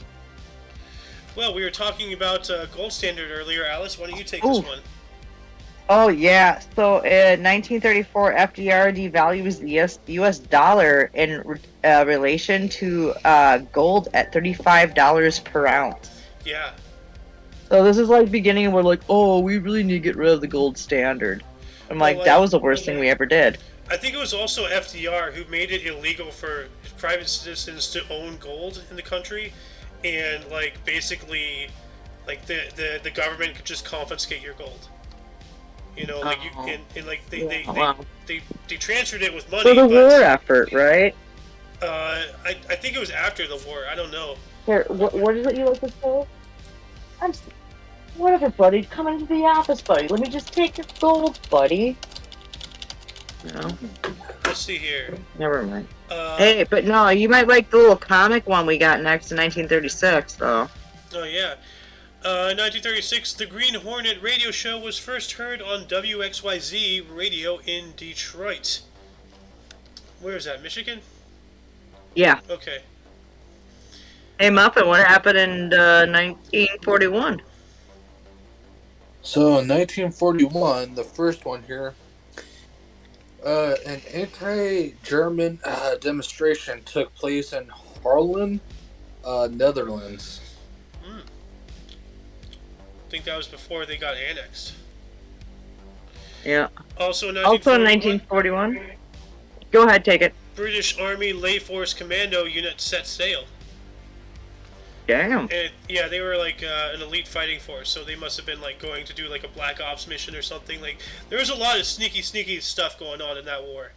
Well, we were talking about gold standard earlier, Alice. Why don't you take Ooh. this one? Oh yeah. So in 1934, FDR devalues the U.S. dollar in relation to gold at $35 per ounce. Yeah. So this is like beginning where like, oh, we really need to get rid of the gold standard. I'm like, Well, that was the worst thing we ever did. I think it was also FDR who made it illegal for private citizens to own gold in the country, and like basically, like the government could just confiscate your gold. Like you Oh. and like Wow. they transferred it with money. So the but, war effort, right? I think it was after the war. I don't know. Here, what is it you like to say? Whatever, buddy. Come into the office, buddy. Let me just take your gold, buddy. No, Let's see here. never mind. Hey. Hey, but no, you might like the little comic one we got next in 1936, though. Oh yeah. 1936, the Green Hornet radio show was first heard on WXYZ radio in Detroit. Where is that? Michigan? Yeah. Okay. Hey, Muffin, what happened in 1941? So in 1941, the first one here, an anti-German demonstration took place in Haarlem, Netherlands. I think that was before they got annexed. Yeah. Also in Also in 1941, 1941. Go ahead, take it. British Army Lay Force Commando unit set sail. Damn. And yeah, they were like an elite fighting force, so they must have been like going to do like a Black Ops mission or something. Like there was a lot of sneaky stuff going on in that war.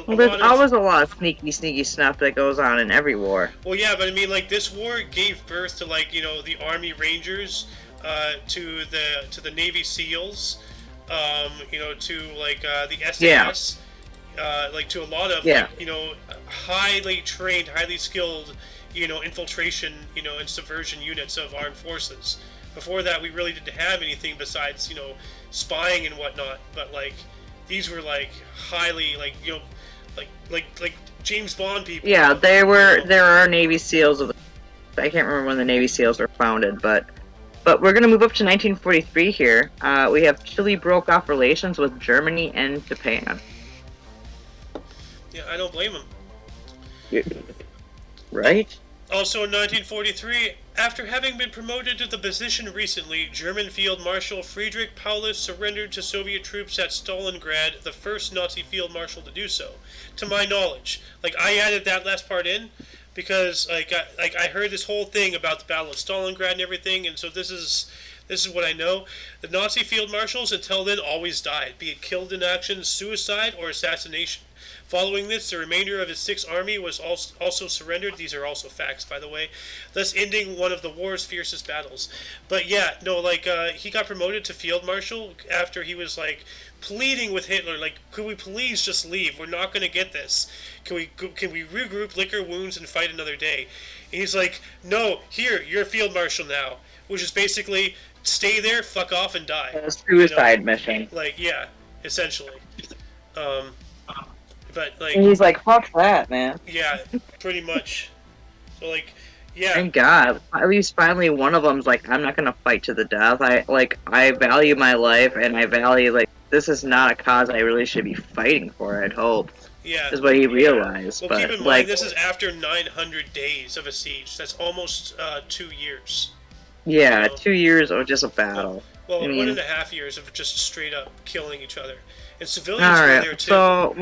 Well, there's always a lot of sneaky stuff that goes on in every war. Well, yeah, but I mean, like this war gave birth to like the Army Rangers, to the Navy SEALs, to like the SAS, like to a lot of like, highly trained, highly skilled, infiltration, and subversion units of armed forces. Before that, we really didn't have anything besides spying and whatnot. But like these were like highly like James Bond people. Yeah, they were. There are Navy SEALs of. I can't remember when the Navy SEALs were founded, but we're gonna move up to 1943 here. We have Chile broke off relations with Germany and Japan. Yeah, I don't blame them. Right? Also in 1943, after having been promoted to the position recently, German Field Marshal Friedrich Paulus surrendered to Soviet troops at Stalingrad, the first Nazi field marshal to do so, to my knowledge. Like, I added that last part in because I heard this whole thing about the Battle of Stalingrad and everything, and so this is what I know. The Nazi field marshals until then always died, be it killed in action, suicide, or assassination. Following this, the remainder of his Sixth Army was also surrendered. These are also facts, by the way, thus ending one of the war's fiercest battles. But yeah, no, he got promoted to field marshal after he was pleading with Hitler, could we please just leave? We're not going to get this. Can we regroup, lick our wounds, and fight another day? And he's like, no, here, you're a field marshal now, which is basically stay there, fuck off, and die. A suicide mission. Yeah, essentially. But and he's like, fuck that, man. Yeah, pretty much. So yeah. Thank God. At least finally one of them's like, I'm not gonna fight to the death. I value my life, and I value this is not a cause I really should be fighting for. I'd hope. Yeah. Is what he realized. Well, keep in mind this is after 900 days of a siege. That's almost 2 years. Yeah, 2 years of just a battle. Well, I mean, 1.5 years of just straight up killing each other. And civilians were there too. So,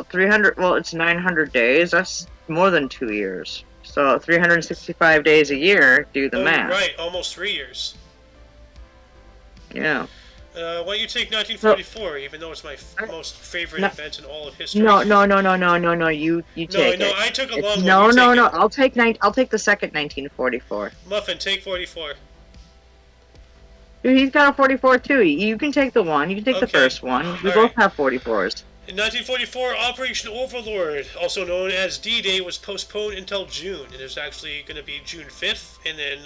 300, it's 900 days. That's more than 2 years. So, 365 days a year, do the math. Right, almost 3 years. Yeah. Why don't you take 1944, even though it's my most favorite event in all of history? No, you take it. No, I took a long one. No, I'll take the second 1944. Muffin, take 44. Dude, he's got a 44 too. You can take the one. You can take the first one. We both have 44s. In 1944, Operation Overlord, also known as D-Day, was postponed until June. It was actually going to be June 5th, and then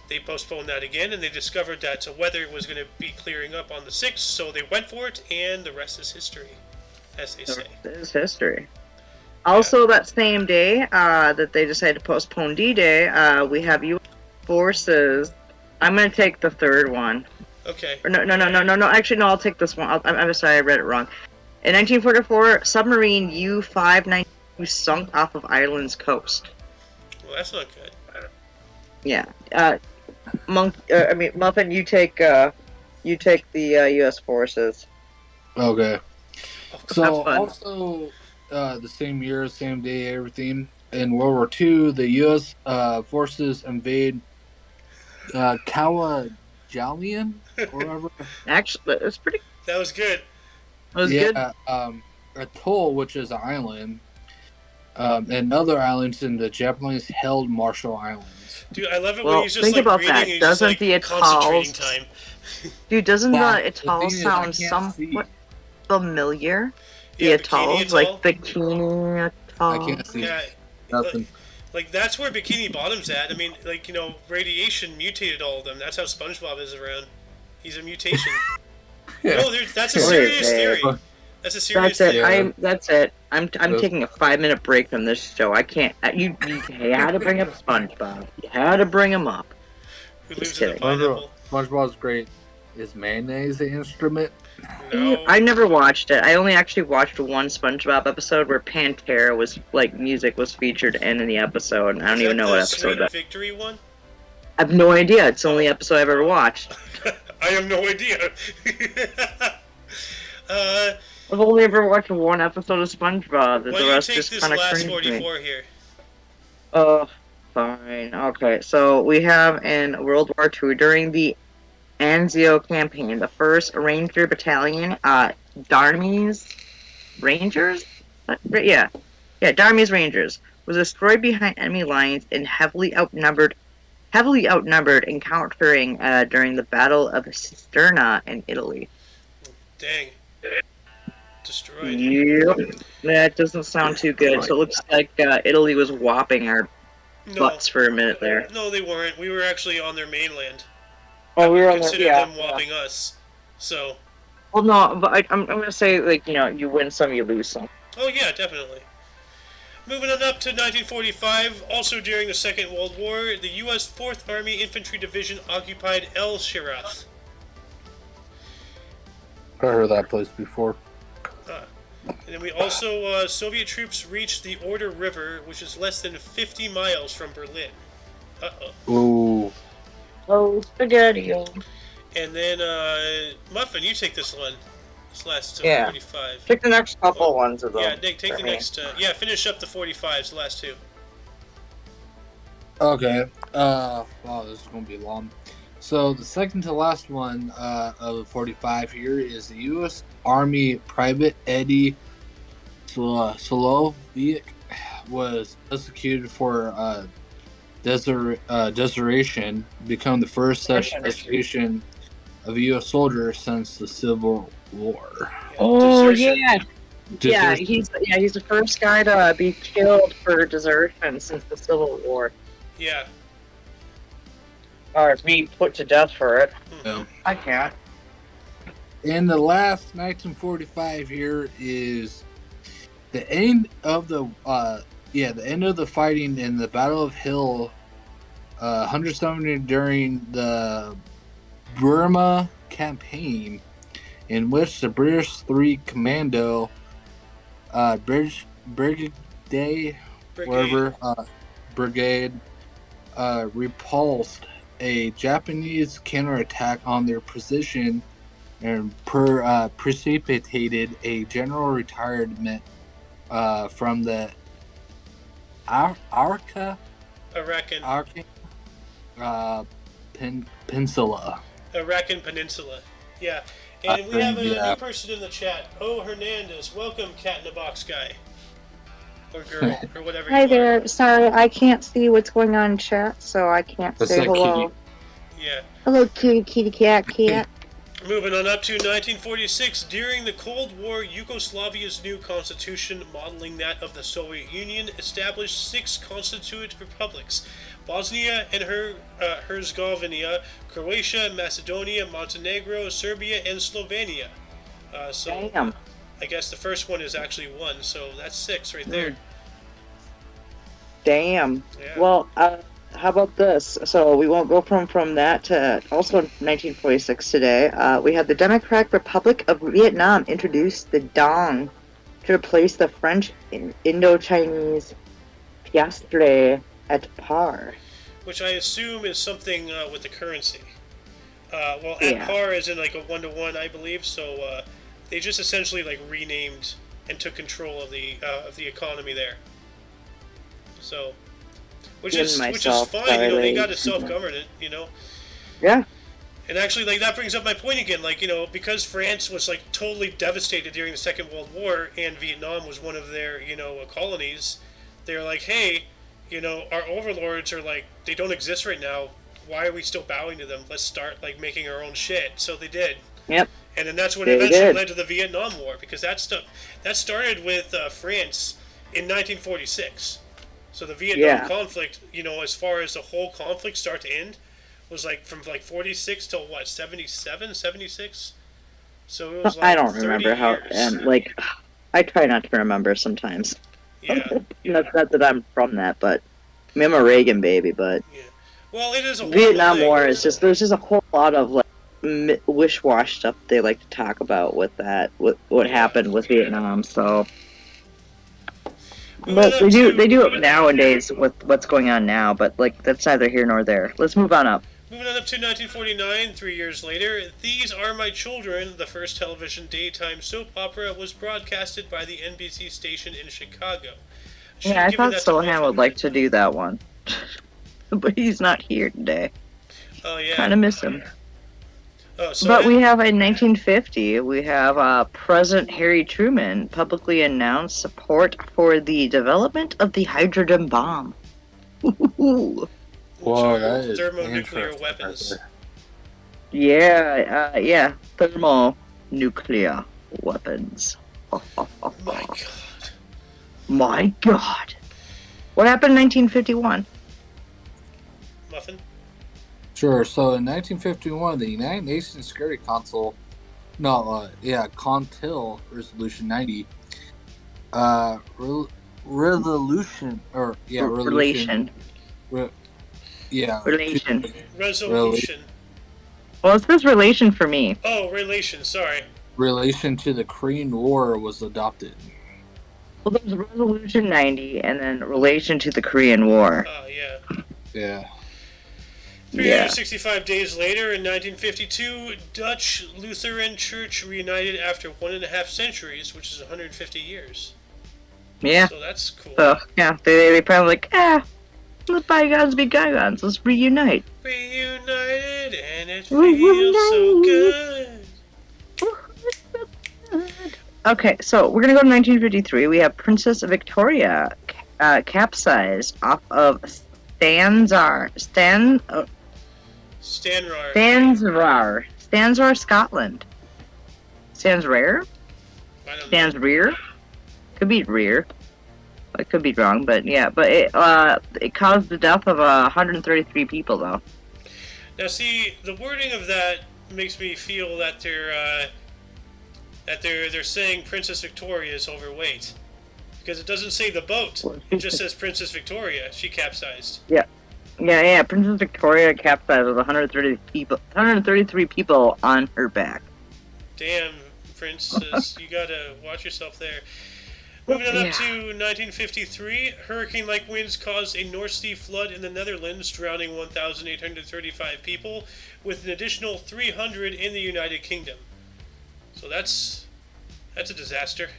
they postponed that again, and they discovered that weather was going to be clearing up on the 6th, so they went for it, and the rest is history, as they say. It is history. Also, that same day that they decided to postpone D-Day, we have U.S. forces. I'm going to take the third one. Okay. No. Actually, no, I'll take this one. I'm sorry, I read it wrong. In 1944, submarine U-592 sunk off of Ireland's coast. Well, that's not good. Yeah. Muffin, you take the U.S. forces. Okay. So, fun. also, the same year, same day, everything. In World War II, the U.S. Forces invade Kawajalian, or whatever. Actually, it's pretty. That was good. It was good. Atoll, which is an island, and other islands in the Japanese-held Marshall Islands. Dude, I love it when he's just think about reading that. and he's Doesn't just the concentrating atolls, time. Dude, doesn't the atoll is, sound somewhat familiar? The Yeah, atolls, Bikini like Atoll? Bikini Atoll. I can't see Yeah, nothing. that's where Bikini Bottom's at. I mean, radiation mutated all of them. That's how SpongeBob is around. He's a mutation. No, that's a serious theory. That's a serious theory. That's it. I'm taking a 5-minute break from this show. I can't. You had to bring up SpongeBob. You had to bring him up. Who lives in a pineapple? SpongeBob's great. Is mayonnaise the instrument? No. I never watched it. I only actually watched one SpongeBob episode where Pantera was music was featured in the episode. And I don't even know what episode that. Victory one? I have no idea. It's the only episode I've ever watched. I have no idea. I've only ever watched one episode of SpongeBob. The Why do you rest take just this kind of last cringe me. 44 here? Oh, fine. Okay, so we have in World War II, during the Anzio campaign, the 1st Ranger Battalion, Darmies Rangers? Yeah, Darmies Rangers, was destroyed behind enemy lines and heavily outnumbered encountering during the Battle of Cisterna in Italy. Dang. Destroyed. Yep. That doesn't sound too good. So it looks like Italy was whopping our butts for a minute there. No, they weren't. We were actually on their mainland. Oh, we were on Consider them whopping us. So. Well, no, but I'm gonna say, like, you win some, you lose some. Oh yeah, definitely. Moving on up to 1945, also during the Second World War, the U.S. 4th Army Infantry Division occupied El Shirath. I heard that place before. And then we also, Soviet troops reached the Oder River, which is less than 50 miles from Berlin. Uh-oh. Ooh. Oh, spaghetti. And then, Muffin, you take this one. This last 45. Take the next couple ones of them. Yeah, Nick, take the next, finish up the 45s, the last two. Okay. Wow, this is going to be long. So the second to last one of the 45 here is the U.S. Army Private Eddie Solovic was executed for desertion, become the first such execution of a U.S. soldier since the Civil War. Oh, Desertion. yeah. Yeah, Desertion. he's the first guy to be killed for desertion since the Civil War. Yeah. Or be put to death for it. Yeah. I can't. And the last 1945 here is the end of the end of the fighting in the Battle of Hill 170 during the Burma campaign, in which the British 3 Commando Brigade repulsed a Japanese counterattack on their position and precipitated a general retirement from the Arakan Peninsula. Arakan Peninsula. Yeah. And we have a new person in the chat. Oh, Hernandez. Welcome, cat in a box guy. Or girl, or whatever you Hi are. there. Sorry, I can't see what's going on in chat, so I can't say hello. Kitty. Yeah. Hello, kitty cat. Moving on up to 1946, during the Cold War, Yugoslavia's new constitution, modeling that of the Soviet Union, established 6 constituent republics: Bosnia and Herzegovina, Croatia, Macedonia, Montenegro, Serbia, and Slovenia. Damn. I guess the first one is actually 1, so that's 6 right there. Damn. Yeah. Well, how about this? So we won't go from that to also 1946 today. We had the Democratic Republic of Vietnam introduce the dong to replace the French Indochinese piastre at par. Which I assume is something with the currency. At par is in like a 1-to-1, I believe. So they just essentially like renamed and took control of the economy there. So, which is fine. They got a self-government. Yeah. And actually, like, that brings up my point again. Like, because France was like totally devastated during the Second World War, and Vietnam was one of their colonies. They're like, hey, our overlords are like, they don't exist right now. Why are we still bowing to them? Let's start like making our own shit. So they did. Yep. And then that's what eventually led to the Vietnam War, because that started with France in 1946. So the Vietnam conflict, as far as the whole conflict start to end, was like from like 46 till what, 77, 76? So it was like I don't remember how, and like, I try not to remember sometimes. Yeah. Not that I'm from that, but I mean, I'm a Reagan baby, but yeah. Well, it is a Vietnam War is just, there's just a whole lot of like wish-wash stuff they like to talk about with that, what happened with Vietnam. So, but they do it nowadays with what's going on now. But like, that's neither here nor there. Let's move on up. Moving on up to 1949, 3 years later, These Are My Children, the first television daytime soap opera, was broadcasted by the NBC station in Chicago. Yeah, I thought Sohan would like to do that one, but he's not here today. Oh yeah. Kind of miss him. Oh, so But we have in 1950, we have President Harry Truman publicly announced support for the development of the hydrogen bomb. Whoa, that is thermonuclear weapons. Yeah, thermonuclear weapons. My God. My God. What happened in 1951? Muffin? Sure. So in 1951, the United Nations Security Council Contil Resolution 90. Resolution or Relation. Re, yeah, Relation. Resolution. Well, it says relation for me. Oh, relation. Sorry. relation to the Korean War was adopted. Well, there's Resolution 90 and then relation to the Korean War. Yeah. Yeah. 365 days later, in 1952, Dutch Lutheran Church reunited after 1.5 centuries, which is 150 years. Yeah. So that's cool. So, yeah, they probably like, let bygones be bygones. Let's reunite. Reunited, and it feels so good. Okay, so we're gonna go to 1953. We have Princess Victoria capsized off of Stanzar, Scotland. Stansrare? I don't know. Stansrear? Could be rear. I could be wrong, but yeah. But it caused the death of 133 people, though. Now, see, the wording of that makes me feel that they're saying Princess Victoria is overweight, because it doesn't say the boat. It just says Princess Victoria. She capsized. Yeah. Princess Victoria capsized with 133 people on her back. Damn, Princess, you gotta watch yourself there. Moving on up to 1953, hurricane-like winds caused a North Sea flood in the Netherlands, drowning 1,835 people, with an additional 300 in the United Kingdom. So that's a disaster.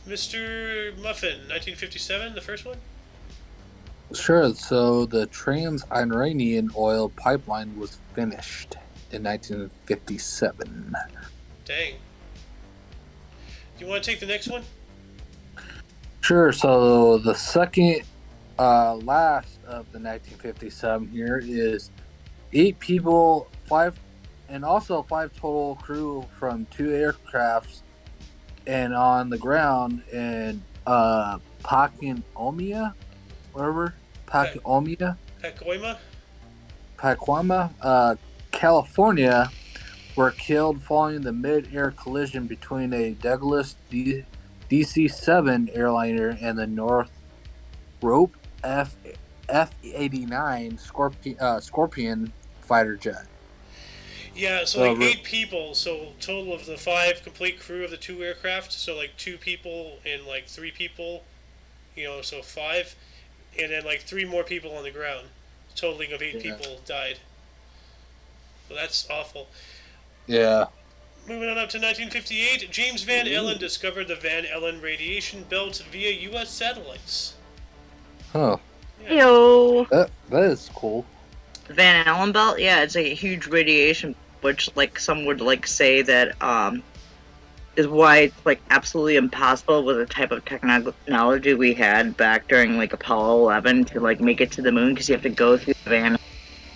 Mr. Muffin, 1957, the first one? Sure. So the Trans-Iranian oil pipeline was finished in 1957. Dang. Do you want to take the next one? Sure. So the second last of the 1957 here is 8 people, 5 total crew from 2 aircrafts and on the ground in Pacoima, California, were killed following the mid-air collision between a Douglas DC-7 airliner and the Northrop F-89 Scorpion fighter jet. Yeah, so like 8 people, so total of the 5 complete crew of the 2 aircraft, so like 2 people and like 3 people, so 5, and then like 3 more people on the ground, totaling of 8 people died. So that's awful. Yeah. Moving on up to 1958, James Van Allen discovered the Van Allen radiation belt via U.S. satellites. Huh. Yeah. Yo. That is cool. Van Allen belt, yeah, it's like a huge radiation, which like some would like say that is why it's like absolutely impossible with the type of technology we had back during like Apollo 11 to like make it to the moon, because you have to go through the Van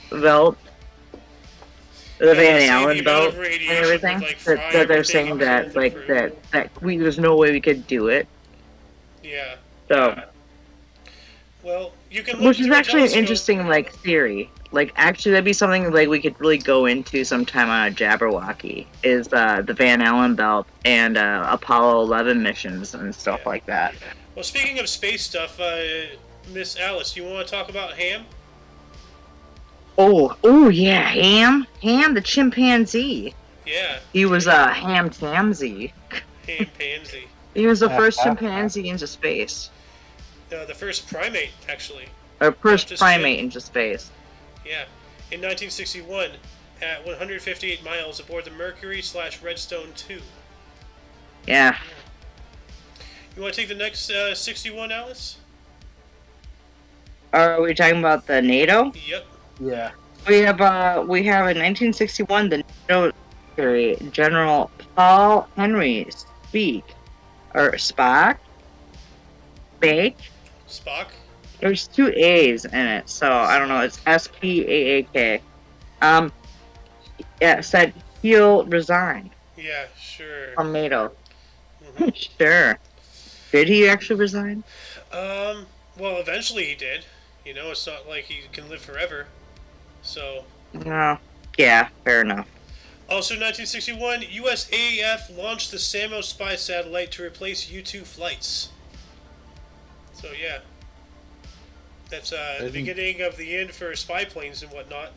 belt. The Van Allen belt and everything. That they're saying that there's no way we could do it. Yeah. So. Well, you can look. Which is actually an interesting like theory. Like actually, that'd be something like we could really go into sometime on a Jabberwocky. Is the Van Allen belt and Apollo 11 missions and stuff like that. Well, speaking of space stuff, Miss Alice, you want to talk about Ham? Oh yeah, Ham the chimpanzee. Yeah. He was a Ham-Tamsy. Ham-Pansy. He was the first chimpanzee into space. The first primate, actually. Or first primate into space. Yeah. In 1961, at 158 miles aboard the Mercury/Redstone 2. Yeah. You want to take the next 61, Alice? Are we talking about the NATO? Yep. Yeah. We have in 1961 the NATO Secretary General Paul Henry Spock. There's 2 A's in it, so I don't know. It's SPAAK. Yeah, said he'll resign. Yeah, sure. From NATO. Mm-hmm. Sure. Did he actually resign? Well, eventually he did. It's not like he can live forever. So. No. Yeah, fair enough. Also, 1961, USAF launched the SAMO spy satellite to replace U-2 flights. So yeah, that's the beginning of the end for spy planes and whatnot.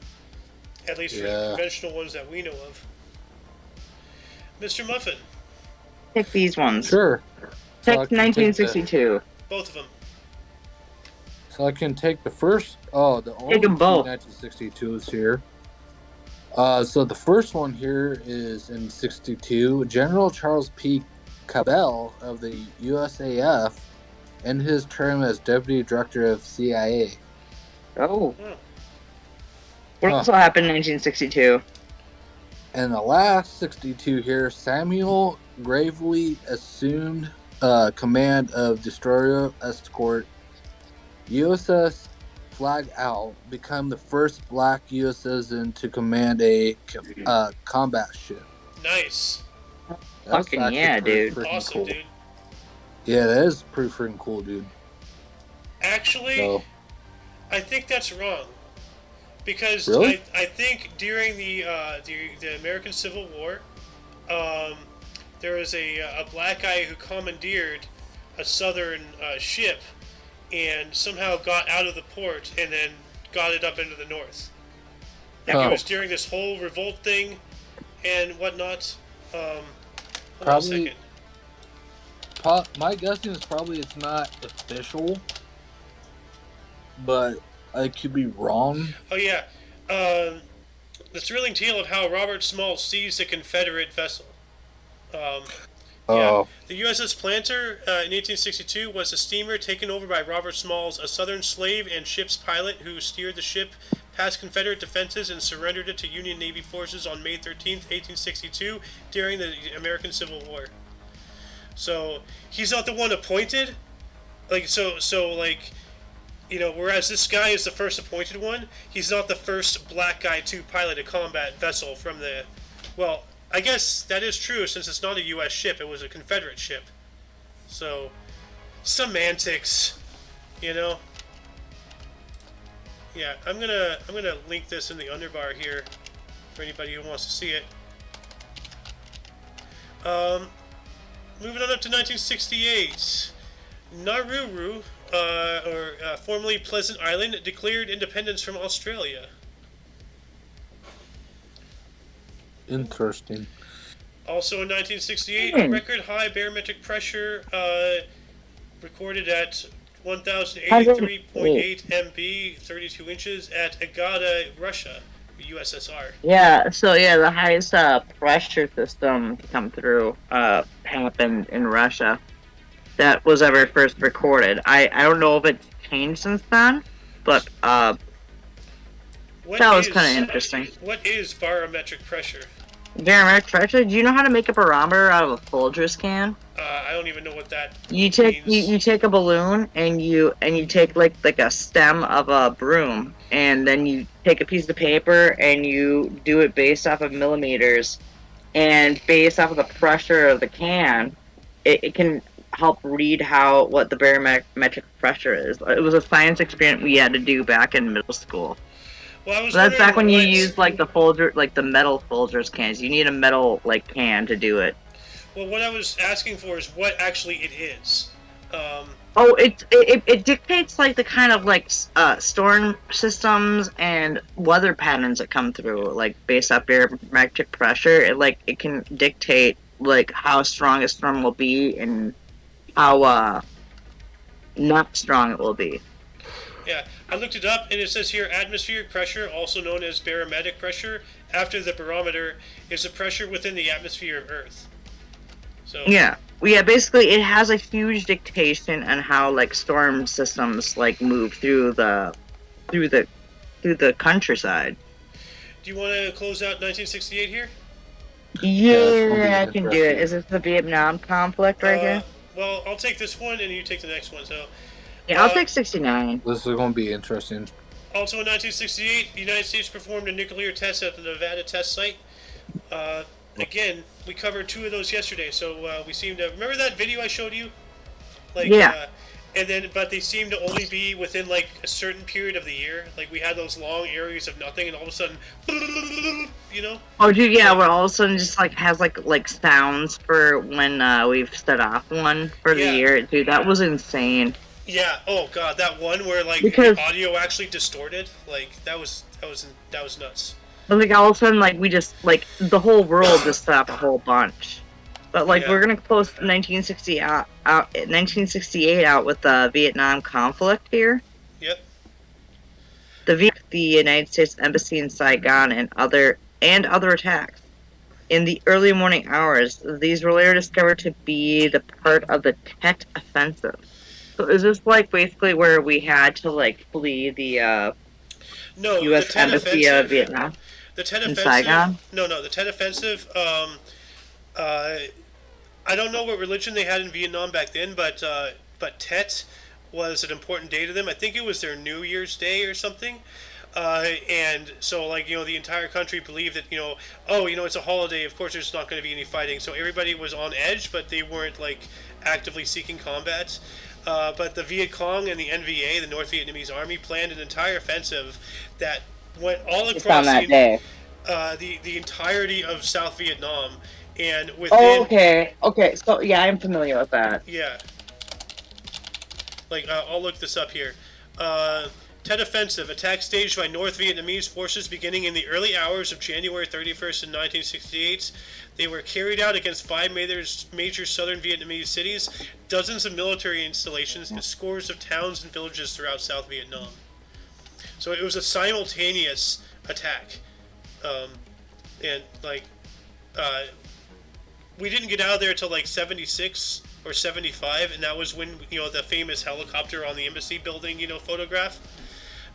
At least for the conventional ones that we know of. Mr. Muffin. Pick these ones. Sure. Pick 1962. Both of them. So I can take the first. Oh, the only two 1962s here. So the first one here is in 62. General Charles P. Cabell of the USAF ended his term as Deputy Director of CIA. Oh. What also happened in 1962? And the last 62 here, Samuel Gravely assumed command of destroyer escort USS Flag Out, become the first black U.S. citizen to command a combat ship. Nice. Fucking yeah, dude. Awesome, cool. dude. Yeah, that is pretty freaking cool, dude. Actually, I think that's wrong. Because really? I think during the American Civil War, there was a black guy who commandeered a southern ship and somehow got out of the port and then got it up into the north. Like it was during this whole revolt thing and whatnot. Probably. My guessing is probably it's not official, but I could be wrong. Oh yeah, the thrilling tale of how Robert Small seized a Confederate vessel. Yeah, the USS Planter in 1862 was a steamer taken over by Robert Smalls, a Southern slave and ship's pilot who steered the ship past Confederate defenses and surrendered it to Union Navy forces on May 13th, 1862, during the American Civil War. So he's not the one appointed, whereas this guy is the first appointed one, he's not the first black guy to pilot a combat vessel from the, well, I guess that is true since it's not a U.S. ship, it was a Confederate ship. So, semantics, you know? Yeah, I'm gonna link this in the underbar here for anybody who wants to see it. Moving on up to 1968. Nauru, formerly Pleasant Island, declared independence from Australia. Interesting. Also in 1968, record high barometric pressure recorded at 1,083.8 MB, 32 inches at Agata, Russia, USSR. Yeah, so the highest pressure system to come through happened in Russia. That was ever first recorded. I don't know if it's changed since then, but that was kind of interesting. What is barometric pressure? Barometric pressure? Do you know how to make a barometer out of a Folgers can? I don't even know what that means. You take a balloon and you take like a stem of a broom, and then you take a piece of paper and you do it based off of millimeters, and based off of the pressure of the can, it can help read what the barometric pressure is. It was a science experiment we had to do back in middle school. Well, that's back when you used like the Folger, like the metal Folgers cans. You need a metal can to do it. Well, what I was asking for is what actually it is. It dictates like the kind of storm systems and weather patterns that come through, like based off barometric pressure. It can dictate like how strong a storm will be and how not strong it will be. Yeah, I looked it up, and it says here atmospheric pressure, also known as barometric pressure, after the barometer, is the pressure within the atmosphere of Earth. So yeah, basically it has a huge dictation on how storm systems move through the countryside. Do you want to close out 1968 here? Yeah, I can do it. Is this the Vietnam conflict right here? Well, I'll take this one, and you take the next one. So. Yeah, I'll take 69. This is going to be interesting. Also in 1968, the United States performed a nuclear test at the Nevada test site. Again, we covered two of those yesterday, so we seem to... Remember that video I showed you? Yeah. but they seem to only be within like a certain period of the year. Like we had those long areas of nothing, and all of a sudden, you know. Oh, dude, yeah, where all of a sudden just like has like sounds for when we've set off one for the year, dude. That was insane. Yeah. Oh god, that one where like because the audio actually distorted. Like that was nuts. But like all of a sudden, like we just like the whole world just stopped a whole bunch. But like we're gonna close 1968 out with the Vietnam conflict here. Yep. The United States Embassy in Saigon and other attacks. In the early morning hours, these were later discovered to be the part of the Tet Offensive. So is this like basically where we had to like flee the U.S. Embassy of Vietnam? The Tet Offensive. Saigon? No, the Tet Offensive. I don't know what religion they had in Vietnam back then, but Tet was an important day to them. I think it was their New Year's Day or something. And so, like, the entire country believed that, it's a holiday. Of course, there's not going to be any fighting. So everybody was on edge, but they weren't, like, actively seeking combat. But the Viet Cong and the NVA, the North Vietnamese Army, planned an entire offensive that went all across the entirety of South Vietnam. And within... okay. So, yeah, I'm familiar with that. Yeah. Like, I'll look this up here. Tet Offensive, attack staged by North Vietnamese forces beginning in the early hours of January 31st in 1968. They were carried out against 5 major southern Vietnamese cities, dozens of military installations, and scores of towns and villages throughout South Vietnam. So it was a simultaneous attack. We didn't get out of there until like 76 or 75, and that was when, the famous helicopter on the embassy building, photograph.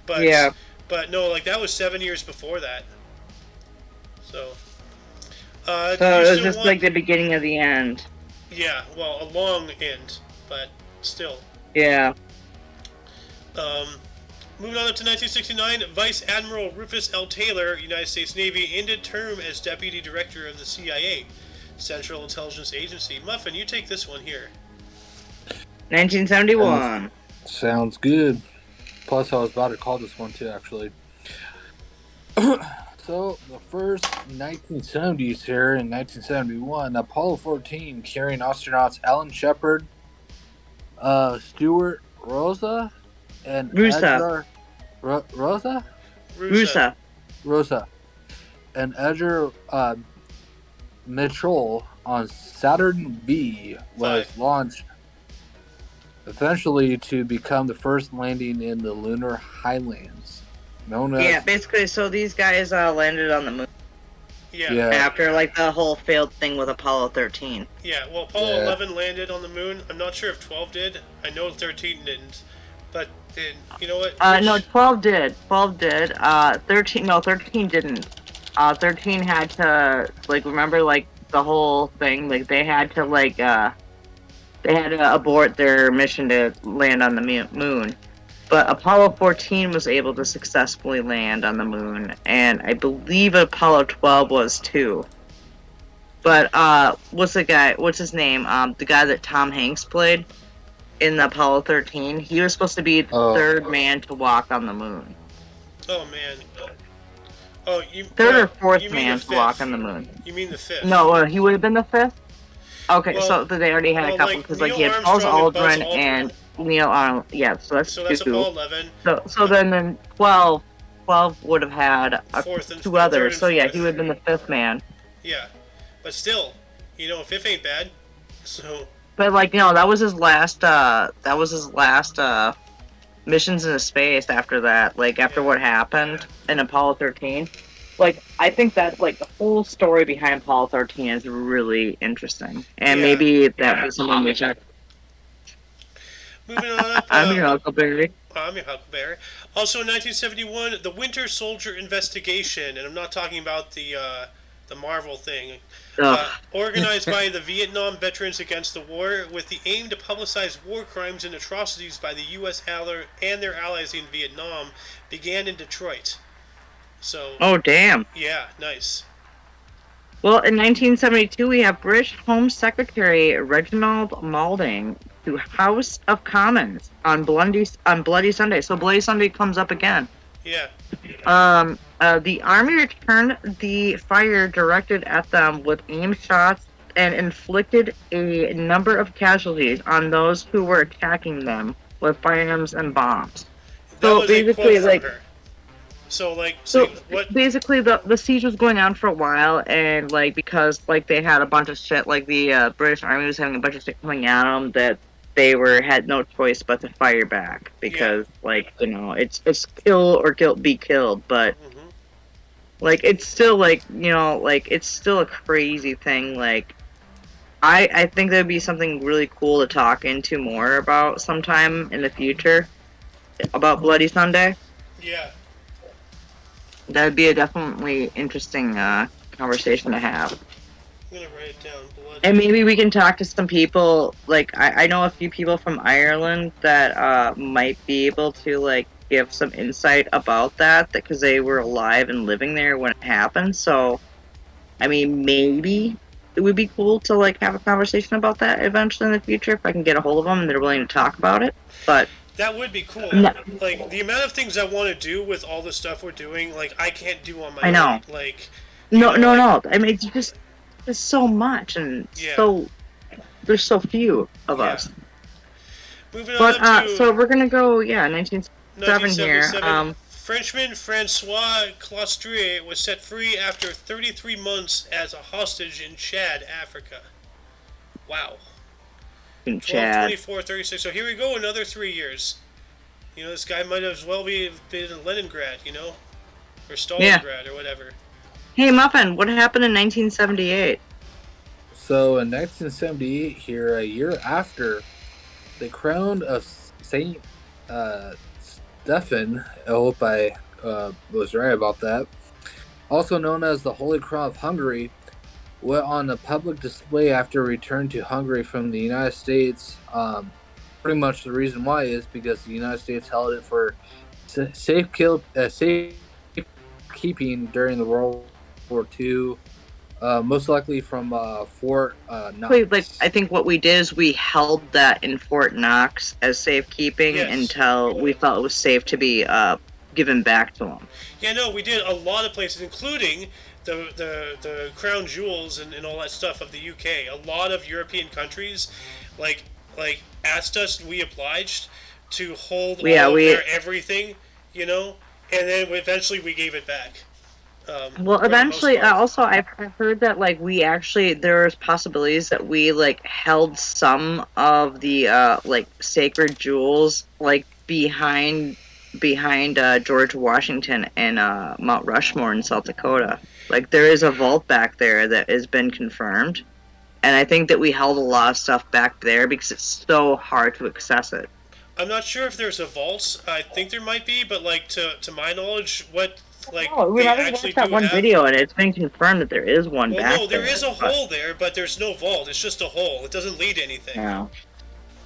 But, yeah. But no, like that was 7 years before that. So. So it was just like the beginning of the end. Yeah, well, a long end, but still. Yeah. Moving on up to 1969, Vice Admiral Rufus L. Taylor, United States Navy, ended term as Deputy Director of the CIA, Central Intelligence Agency. Muffin, you take this one here. 1971. Sounds good. Plus, I was about to call this one too, actually. So, the first 1970s here in 1971, Apollo 14 carrying astronauts Alan Shepard, Stuart Rosa, and Edgar Rosa, and Edgar Mitchell on Saturn V was launched eventually to become the first landing in the lunar highlands, known as... basically, so these guys landed on the moon. Yeah. After, like, the whole failed thing with Apollo 13. Yeah, well, Apollo 11 landed on the moon. I'm not sure if 12 did. I know 13 didn't. But, you know what? No, 12 did. 12 did. 13 didn't. 13 had to, like, remember, like, the whole thing? Like, they had to, like, they had to abort their mission to land on the moon. But Apollo 14 was able to successfully land on the moon, and I believe Apollo 12 was too. But, what's his name? The guy that Tom Hanks played in the Apollo 13, he was supposed to be the third man to walk on the moon. Oh, man. Oh, third or fourth man to walk on the moon. You mean the fifth? No, he would have been the fifth? Okay, so they already had a couple, because like he had Buzz Aldrin and Neil Armstrong. Yeah, so that's Apollo 11. So then 12 would have had two others. So yeah, he would have been the fifth man. Yeah, but still, fifth ain't bad. So. But like that was his last. Missions into space after that. Like after what happened in Apollo 13. Like, I think that, like, the whole story behind Apollo 13 is really interesting. And maybe that was something we check. Moving on up. I'm your Huckleberry. I'm your Huckleberry. Also in 1971, the Winter Soldier Investigation, and I'm not talking about the Marvel thing, organized by the Vietnam Veterans Against the War with the aim to publicize war crimes and atrocities by the U.S. and their allies in Vietnam, began in Detroit. So. Oh, damn. Yeah, nice. Well, in 1972, we have British Home Secretary Reginald Malding to House of Commons on Bloody Sunday. So Bloody Sunday comes up again. Yeah. The army returned the fire directed at them with aimed shots and inflicted a number of casualties on those who were attacking them with firearms and bombs. That So was basically, a quote like, from her. So like, so what? basically, the siege was going on for a while, and like because like they had a bunch of shit, like the British Army was having a bunch of shit coming at them that they had no choice but to fire back because like it's kill or be killed, but like it's still like like it's still a crazy thing. Like I think that'd be something really cool to talk into more about sometime in the future about Bloody Sunday. Yeah. That'd be a definitely interesting conversation to have. I'm gonna write it down. Bloody. And maybe we can talk to some people. Like I know a few people from Ireland that might be able to like give some insight about that because they were alive and living there when it happened. So, I mean, maybe it would be cool to like have a conversation about that eventually in the future if I can get a hold of them and they're willing to talk about it. But that would be cool. No. Like the amount of things I want to do with all the stuff we're doing, like I can't do on my I know. own. Like no. I mean, it's just there's so much and so there's so few of us. Moving But on to so we're gonna go 1977 here. Frenchman Francois Clostrier was set free after 33 months as a hostage in Chad, Africa. Wow. In 12, Chad. 24, 36. So here we go, another 3 years. This guy might as well be been in Leningrad, or Stalingrad or whatever. Hey Muffin, what happened in 1978? So in 1978, here, a year after the crown of Saint Stephen, I hope I was right about that, also known as the Holy Crown of Hungary, went on a public display after return to Hungary from the United States. Pretty much the reason why is because the United States held it for safekeeping during the World War II, most likely from Fort Knox. Like I think what we did is we held that in Fort Knox as safekeeping until we felt it was safe to be given back to them. Yeah, no, we did a lot of places, including the crown jewels and all that stuff of the UK. A lot of European countries, like asked us, we obliged to hold all of their everything, and then eventually we gave it back. Well, eventually, also I've heard that like we actually there's possibilities that we like held some of the like sacred jewels like behind George Washington and Mount Rushmore in South Dakota. Like there is a vault back there that has been confirmed, and I think that we held a lot of stuff back there because it's so hard to access it. I'm not sure if there's a vault. I think there might be, but like to my knowledge, what like we they haven't actually watched that one video, and it's been confirmed that there is one back there. No, there is a hole there, but there's no vault. It's just a hole. It doesn't lead to anything. No.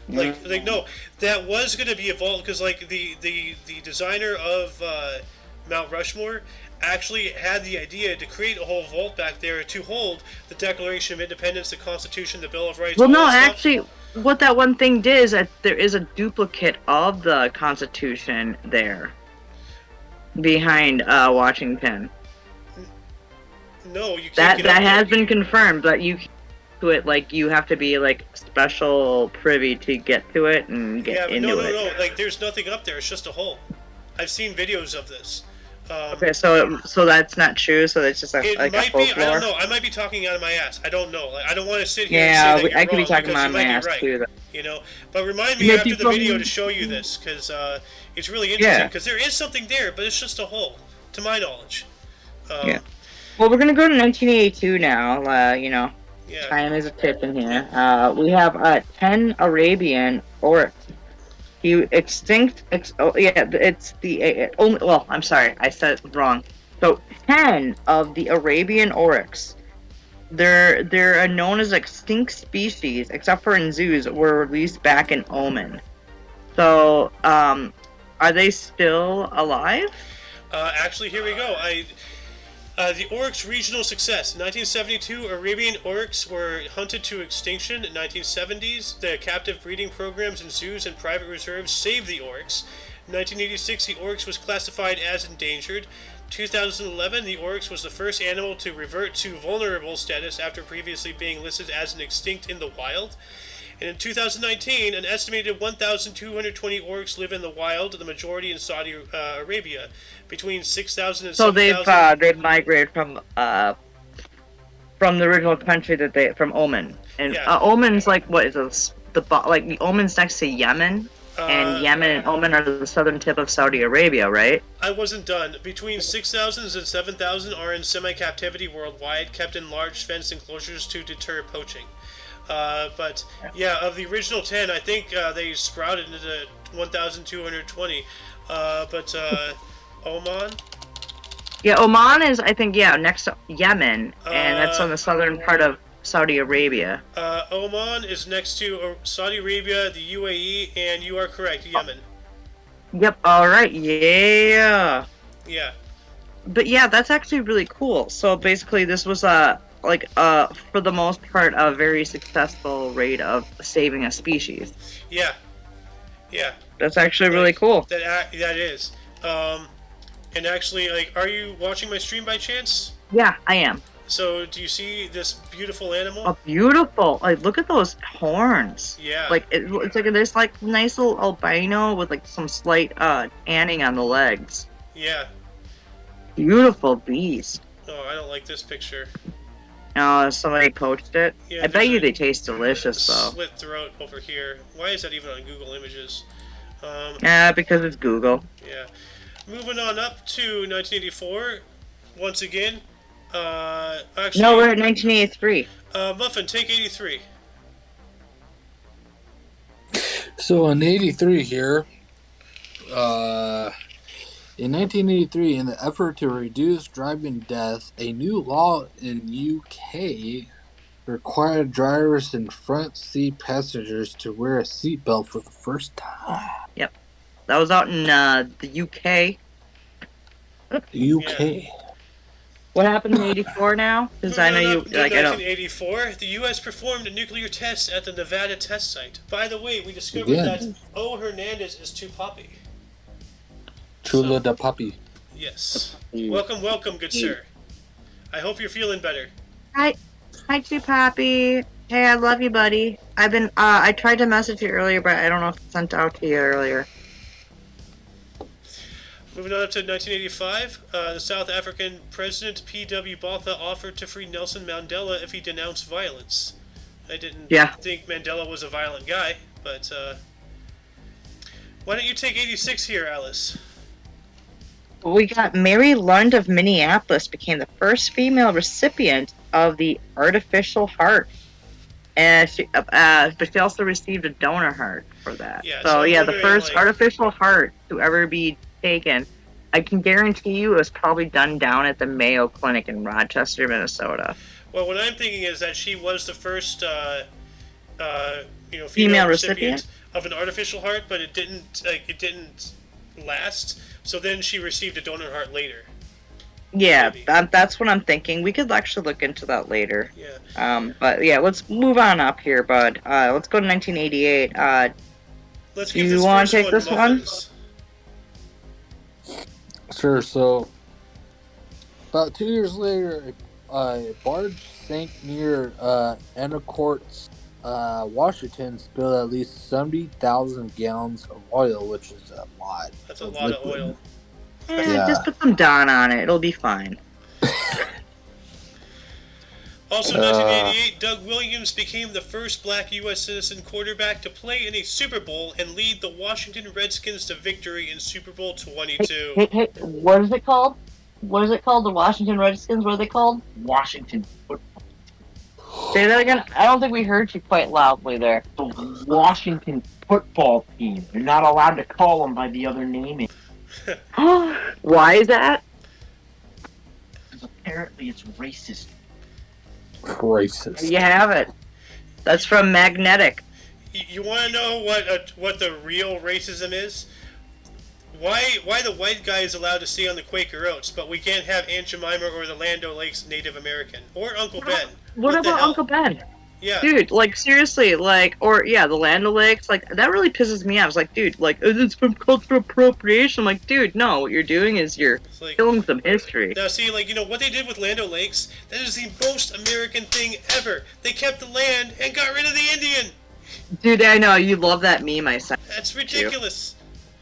Like no, that was going to be a vault because like the designer of Mount Rushmore actually had the idea to create a whole vault back there to hold the Declaration of Independence, the Constitution, the Bill of Rights. Well, no, actually, what that one thing did is that there is a duplicate of the Constitution there behind Washington. No, you can't. That has been confirmed, but you to it like you have to be like special privy to get to it and get into it. No. Like there's nothing up there. It's just a hole. I've seen videos of this. Okay, so that's not true. So it's just like it a might be. folklore. I don't know. I might be talking out of my ass. I don't know. Like I don't want to sit here. Yeah, and say that I could be talking out of my ass too. But remind me after the video to show you this because it's really interesting. Because there is something there, but it's just a hole, to my knowledge. Yeah. Well, we're gonna go to 1982 now. Yeah. Time is a tip in here. We have 10 Arabian oryx. It's the only. Well, I'm sorry, I said it wrong. So 10 of the Arabian oryx, they're known as extinct species, except for in zoos, were released back in Oman. So, are they still alive? Actually, here we go. The oryx regional success. In 1972, Arabian oryx were hunted to extinction. In 1970s, the captive breeding programs in zoos and private reserves saved the oryx. In 1986, the oryx was classified as endangered. 2011, the oryx was the first animal to revert to vulnerable status after previously being listed as an extinct in the wild. And in 2019, an estimated 1,220 oryx live in the wild, the majority in Saudi Arabia. Between 6,000 and So 7,000. they've migrated from the original country from Oman, and Yeah. Oman's like what is this? The Oman's next to Yemen, and Yemen and Oman are the southern tip of Saudi Arabia, right? I wasn't done. Between 6,000 and 7,000 are in semi-captivity worldwide, kept in large fenced enclosures to deter poaching. But yeah, of the original 10, I think they sprouted into 1,220. But Oman? Yeah, Oman is, I think, next to Yemen, and that's on the southern part of Saudi Arabia. Oman is next to Saudi Arabia, the UAE, and you are correct, Yemen. Yep, alright, yeah. Yeah. But yeah, that's actually really cool. So basically this was for the most part, a very successful rate of saving a species. Yeah. Yeah. That's actually really cool. That is. And actually, are you watching my stream by chance? Yeah, I am. So, do you see this beautiful animal? Oh, beautiful! Like, look at those horns. Yeah. It's like this nice little albino with some slight tanning on the legs. Yeah. Beautiful beast. Oh, I don't like this picture. Oh, somebody poached it. Yeah, I bet you they taste delicious though. Slit throat over here. Why is that even on Google Images? Because it's Google. Yeah. Moving on up to 1984. Once again. Actually. No, we're at 1983. Muffin, take 83. So in 83 here, in 1983, in the effort to reduce driving deaths, a new law in UK required drivers and front seat passengers to wear a seatbelt for the first time. Yep. That was out in the UK. UK. Yeah. What happened in 84 now? Because I know you... In 1984, the U.S. performed a nuclear test at the Nevada test site. By the way, we discovered that O. Hernandez is too poppy. Chula da puppy. Yes. Welcome, good sir. I hope you're feeling better. Hi, Two Poppy. Hey, I love you, buddy. I tried to message you earlier, but I don't know if it sent out to you earlier. Moving on up to 1985, the South African President P.W. Botha offered to free Nelson Mandela if he denounced violence. I didn't think Mandela was a violent guy, but why don't you take 86 here, Alice? We got Mary Lund of Minneapolis became the first female recipient of the artificial heart. And but she also received a donor heart for that. Yeah, so the first artificial heart to ever be taken. I can guarantee you it was probably done down at the Mayo Clinic in Rochester, Minnesota. Well, what I'm thinking is that she was the first, female recipient of an artificial heart, but it didn't last. So then she received a donor heart later. Yeah, that's what I'm thinking. We could actually look into that later. Yeah. But yeah, let's move on up here, bud. Let's go to 1988. Let's do you want to take this one? Sure. So, about 2 years later, a barge sank near Anacortes, Washington, spilled at least 70,000 gallons of oil, which is a lot. That's a lot of oil. Just put some Dawn on it. It'll be fine. Also, in 1988, Doug Williams became the first black U.S. citizen quarterback to play in a Super Bowl and lead the Washington Redskins to victory in Super Bowl 22. Hey, what is it called? What is it called? The Washington Redskins? What are they called? Washington football. Say that again. I don't think we heard you quite loudly there. The Washington football team. You're not allowed to call them by the other naming. Why is that? Because apparently it's racist. Racist. You have it. That's from Magnetic. You want to know what the real racism is? Why the white guy is allowed to stay on the Quaker Oats, but we can't have Aunt Jemima or the Land O'Lakes Native American or Uncle Ben? What the about hell? Uncle Ben? Yeah. Dude, like seriously, like, or yeah, the Land O'Lakes, like that really pisses me off. It's like, dude, like it's from cultural appropriation. I'm like, dude, no, what you're doing is you're It's like, killing some history. now see, like, what they did with Land O'Lakes, that is the most American thing ever. They kept the land and got rid of the Indian. Dude, I know you love that meme I sent. That's ridiculous.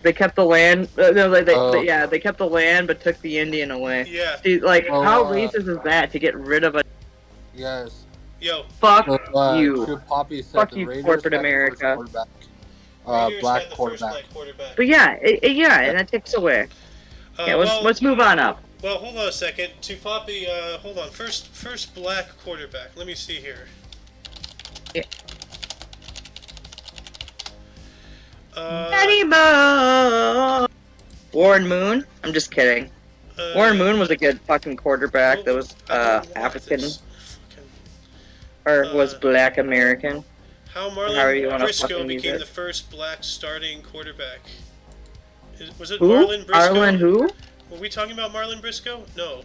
They kept the land. No, they kept the land, but took the Indian away. Yeah. Dude, like, how racist is that to get rid of a? Yes. Yo. Fuck True you. Poppy said Fuck the you, Raiders corporate had the first America. quarterback. Raiders Black had the first quarterback. black quarterback. But yeah, and that takes away. Yeah, let's move on up. Well, hold on a second. To Poppy, hold on. First black quarterback. Let me see here. Yeah. Warren Moon? I'm just kidding. Warren Moon was a good fucking quarterback that was African or was Black American. How However you Marlon wanna Briscoe fucking use became it. the first black starting quarterback. Was it Who? Marlon Briscoe? Arlen who? Were we talking about Marlon Briscoe? No.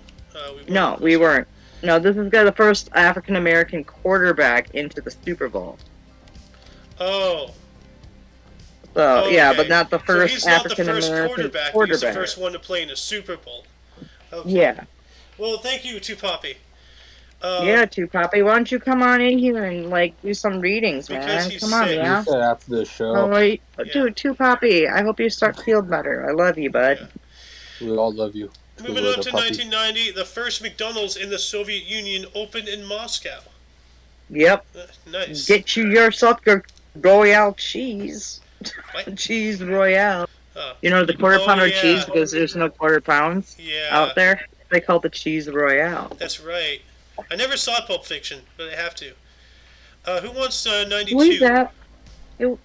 No, we weren't. No, this is the first African American quarterback into the Super Bowl. Oh. So okay. yeah, but not the So first he's not the African first American quarterback. He's the first one to play in a Super Bowl. Okay. Yeah. Well, thank you to Poppy. Yeah, too, Poppy. Why don't you come on in here and like do some readings, Because man? he's Come on, sick. yeah. You said after the show. Oh, wait. Yeah. Dude, too, Poppy. I hope you start to feel better. I love you, bud. Yeah. We all love you. Moving True on to Puppy. 1990, the first McDonald's in the Soviet Union opened in Moscow. Yep. Nice. Get you yourself your Royale cheese. What? Cheese Royale. Oh. You know, the quarter pounder yeah. cheese because there's no quarter pounds Yeah. out there. They call it the cheese Royale. That's right. I never saw Pulp Fiction, but I have to. Who wants 92? What is that? It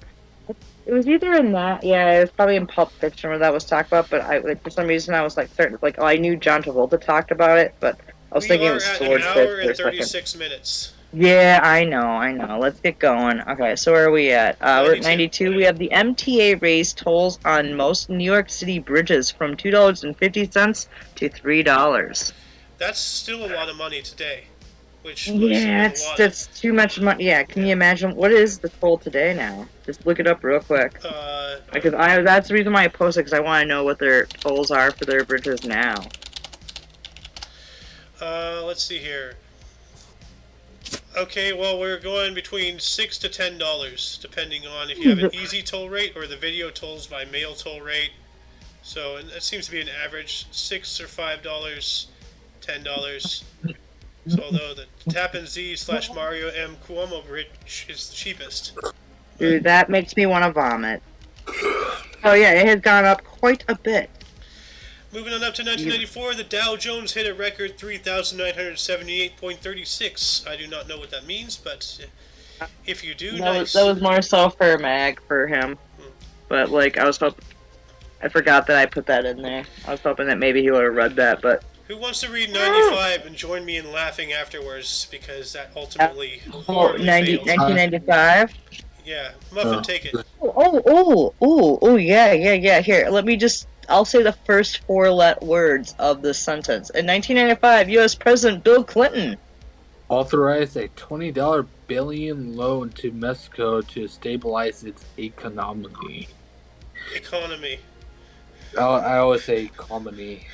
was either in that, yeah, it was probably in Pulp Fiction where that was talked about, but for some reason I was like certain, like, oh, I knew John Travolta talked about it, but I was thinking it was at Swordfish an hour for and a second. 36 minutes. Yeah, I know. Let's get going. Okay, so where are we at? We're at 92. We have the MTA raised tolls on most New York City bridges from $2.50 to $3. That's still a lot of money today. Which was Yeah, a lot that's too much money. Yeah, can you imagine what is the toll today now? Just look it up real quick. Because that's the reason why I posted, because I want to know what their tolls are for their bridges now. Let's see here. Okay, well, we're going between $6 to $10, depending on if you have an easy toll rate or the video tolls by mail toll rate. So it seems to be an average $6 or $5, $10. So although the Tappan Z/Mario M Cuomo bridge is the cheapest. Dude, that makes me want to vomit. Oh yeah, it has gone up quite a bit. Moving on up to 1994, the Dow Jones hit a record 3,978.36. I do not know what that means, but if you do, nice. That was more so for Mag for him. But like, I forgot that I put that in there. I was hoping that maybe he would have read that, but. Who wants to read 95 and join me in laughing afterwards, because that ultimately horribly failed. 1995? Yeah, Muffin, take it. Yeah. Here, I'll say the first four words of the sentence. In 1995, U.S. President Bill Clinton authorized a $20 billion loan to Mexico to stabilize its economy. Economy. I always say economy.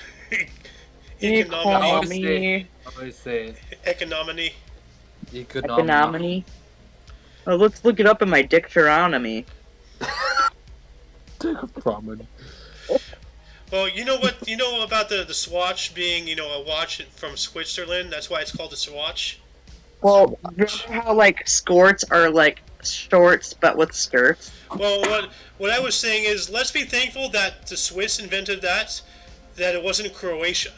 Economy. I always say Economy. Economy. Oh, let's look it up in my Dictionary. Dictionary. Well, you know what? You know about the Swatch being, a watch from Switzerland? That's why it's called a Swatch? Well, remember how, like, skirts are, like, shorts, but with skirts? Well, what I was saying is, let's be thankful that the Swiss invented that it wasn't Croatia.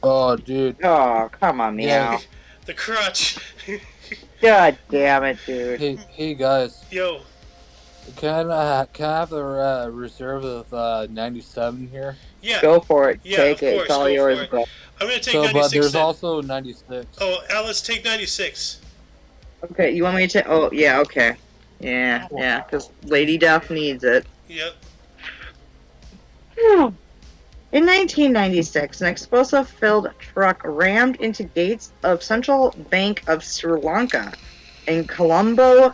Oh, dude. Oh, come on, meow. Yeah. The crutch. God damn it, dude. Hey guys. Yo. Can I have the reserve of 97 here? Yeah. Go for it. Yeah, Take of it. course, It's all go yours, for it. bro. I'm going to take So, 96 but there's then. also 96. Oh, Alice, take 96. Okay, you want me to... Oh, yeah, okay. Yeah, because Lady Duff needs it. Yep. In 1996, an explosive-filled truck rammed into gates of Central Bank of Sri Lanka in Colombo,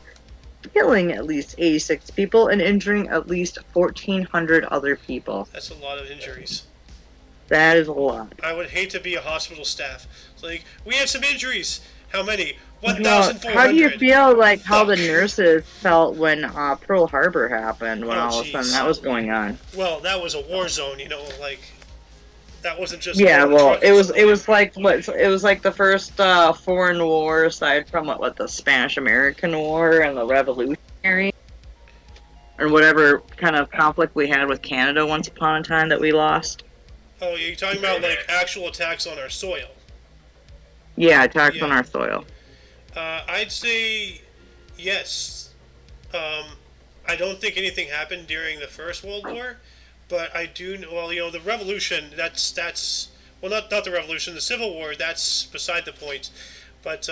killing at least 86 people and injuring at least 1,400 other people. That's a lot of injuries. That is a lot. I would hate to be a hospital staff. It's like, we have some injuries. How many? Now, 1,400. how do you feel like how the nurses felt when Pearl Harbor happened, when Oh, all of a sudden jeez. that was going on? Well, that was a war zone, you know, like, that wasn't just... Yeah, well, truck it was and like what? It was like the first foreign war aside from what the Spanish-American War and the Revolutionary, and whatever kind of conflict we had with Canada once upon a time that we lost. Oh, you're talking about, like, actual attacks on our soil. Yeah, attacks Yeah. on our soil. I'd say yes. I don't think anything happened during the First World War, but I do know, well, you know, the Revolution, that's well, not the Revolution, the Civil War, that's beside the point. But,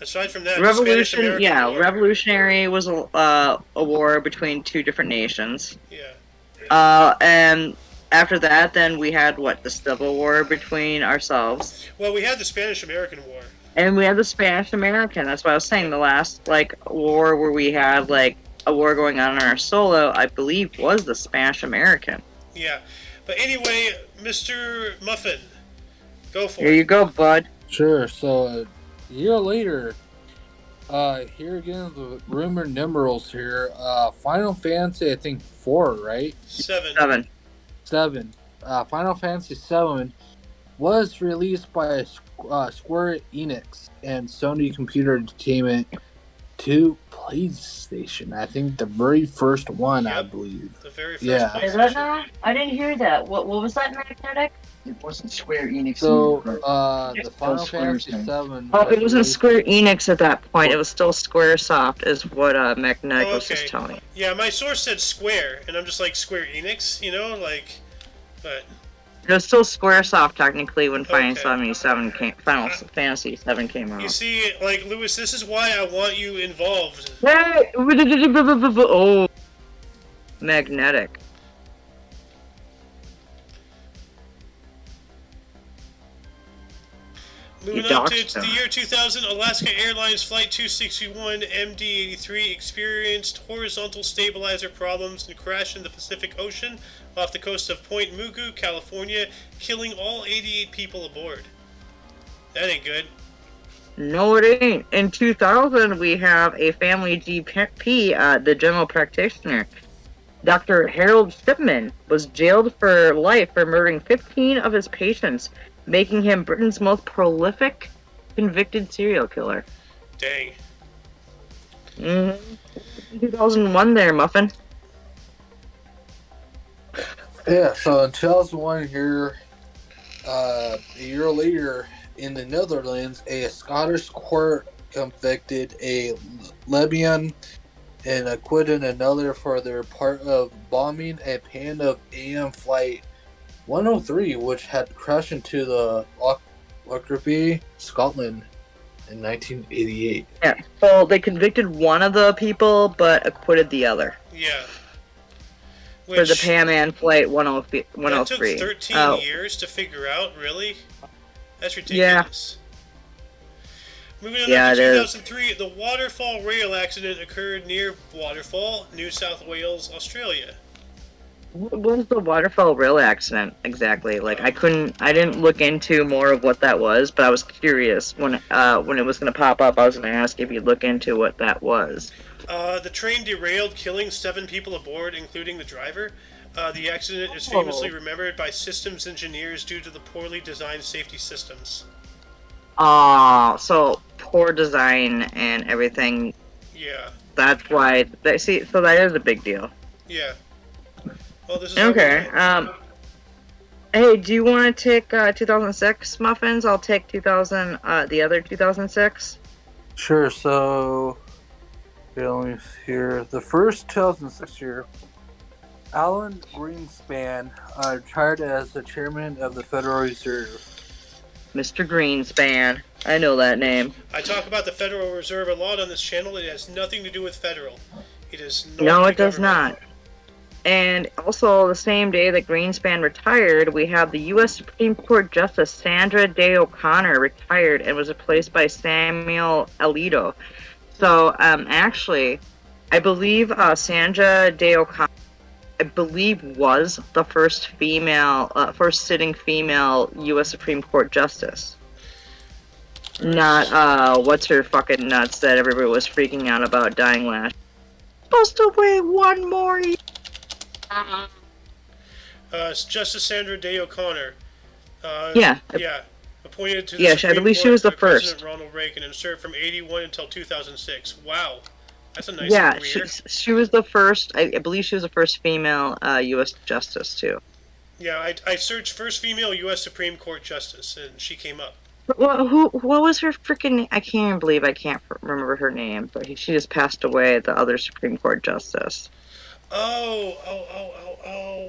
aside from that, Revolution, the yeah, War, Revolutionary was a war between two different nations. Yeah. And after that, then we had the Civil War between ourselves. Well, we had the Spanish-American War. And we had the Spanish-American. That's what I was saying. The last, war where we had, a war going on in our solo, I believe, was the Spanish-American. Yeah. But anyway, Mr. Muffin, go for Here it. you go, bud. Sure. So a year later, here again the rumored numerals here. Final Fantasy, I think 4, right? 7. 7. Final Fantasy 7 was released by Square Enix and Sony Computer Entertainment to PlayStation. I think the very first one, I Yep. believe. The very first Yeah. Is that not? I didn't hear that. What was that, Magnetic? It wasn't Square Enix. So, either. the Final Square Fantasy thing. 7. Oh, it wasn't released- Square Enix at that point. It was still Squaresoft, is what Magnetic was Okay. just telling me. Yeah, my source said Square, and I'm just like, Square Enix, you know, like, but... It was still Squaresoft technically when Okay. Final Fantasy 7 came out. You see, like, Lewis, this is why I want you involved. Hey! Oh, Magnetic. Moving You up doxed to the him. year 2000, Alaska Airlines Flight 261 MD-83 experienced horizontal stabilizer problems and crashed in the Pacific Ocean off the coast of Point Mugu, California, killing all 88 people aboard. That ain't good. No, it ain't. In 2000, we have a family GP, the general practitioner. Dr. Harold Shipman was jailed for life for murdering 15 of his patients, making him Britain's most prolific convicted serial killer. Dang. 2001 there, Muffin. Yeah, so in 2001 here, a year later, in the Netherlands, a Scottish court convicted a Libyan and acquitted another for their part of bombing a Pan of AM Flight 103, which had crashed into the Lockerbie, Scotland in 1988. Yeah, so they convicted one of the people, but acquitted the other. Yeah. For the Pan Am Flight 103. That took 13 years to figure out, really? That's ridiculous. Moving on Yeah, to it is. 2003, the Waterfall rail accident occurred near Waterfall, New South Wales, Australia. What was the Waterfall rail accident exactly? I didn't look into more of what that was, but I was curious when it was going to pop up. I was going to ask if you'd look into what that was. The train derailed, killing 7 people aboard, including the driver. The accident is famously remembered by systems engineers due to the poorly designed safety systems. So poor design and everything. Yeah. That's why. So that is a big deal. Yeah. Well, this is Okay. Hey, do you want to take 2006 muffins? I'll take 2000. The other 2006. Sure, so here, let me see here. The first 2006 year, Alan Greenspan retired as the chairman of the Federal Reserve. Mr. Greenspan. I know that name. I talk about the Federal Reserve a lot on this channel. It has nothing to do with federal. It is No, it does not. And also, the same day that Greenspan retired, we have the U.S. Supreme Court Justice Sandra Day O'Connor retired and was replaced by Samuel Alito. So, actually, I believe Sandra Day O'Connor, was the first sitting female U.S. Supreme Court Justice. Not what's her fucking nuts that everybody was freaking out about dying last. Supposed to wait one more year. Justice Sandra Day O'Connor. Yeah. Appointed to the Yeah, Supreme I believe Court she was the by President first. Ronald Reagan and served from 81 until 2006. Wow. That's a nice Yeah, career. she was the first. I believe she was the first female U.S. justice too. Yeah, I searched first female U.S. Supreme Court Justice, and she came up. Well, what was her freaking name? I can't even believe I can't remember her name, but she just passed away, the other Supreme Court justice. Oh,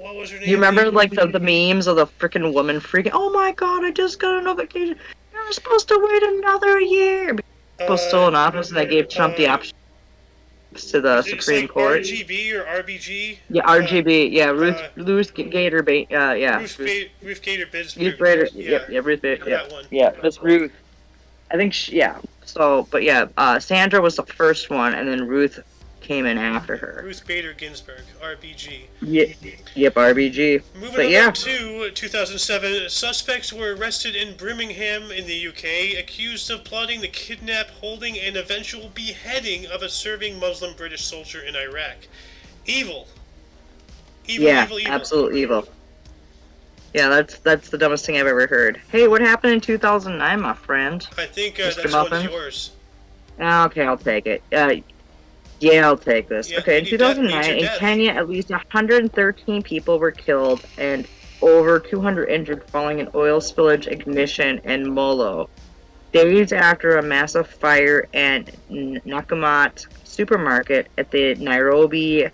what was her name? You remember, like, the memes of the freaking woman freaking, oh my god, I just got a notification. You're supposed to wait another year. People still in office, and they gave Trump the option to the Supreme Court. RGB or RBG? Yeah, RGB. Yeah, Ruth Gator. Yeah. Ruth Gator Biz. Ruth Gator. Yeah, Ruth. Yeah, that one. Yeah, that's Ruth. I think yeah. So, but yeah, Sandra was the first one, and then Ruth came in after her. Ruth Bader Ginsburg, RBG. Yep, RBG. Moving on to 2007, suspects were arrested in Birmingham in the UK, accused of plotting the kidnap, holding, and eventual beheading of a serving Muslim British soldier in Iraq. Evil. Evil. Absolute evil. Yeah, that's the dumbest thing I've ever heard. Hey, what happened in 2009, my friend? I think that one's yours. Okay, I'll take it. Yeah, I'll take this. Yeah, okay, in 2009, in Kenya, at least 113 people were killed and over 200 injured following an oil spillage ignition in Molo. Days after a massive fire at Nakumatt supermarket at the Nairobi,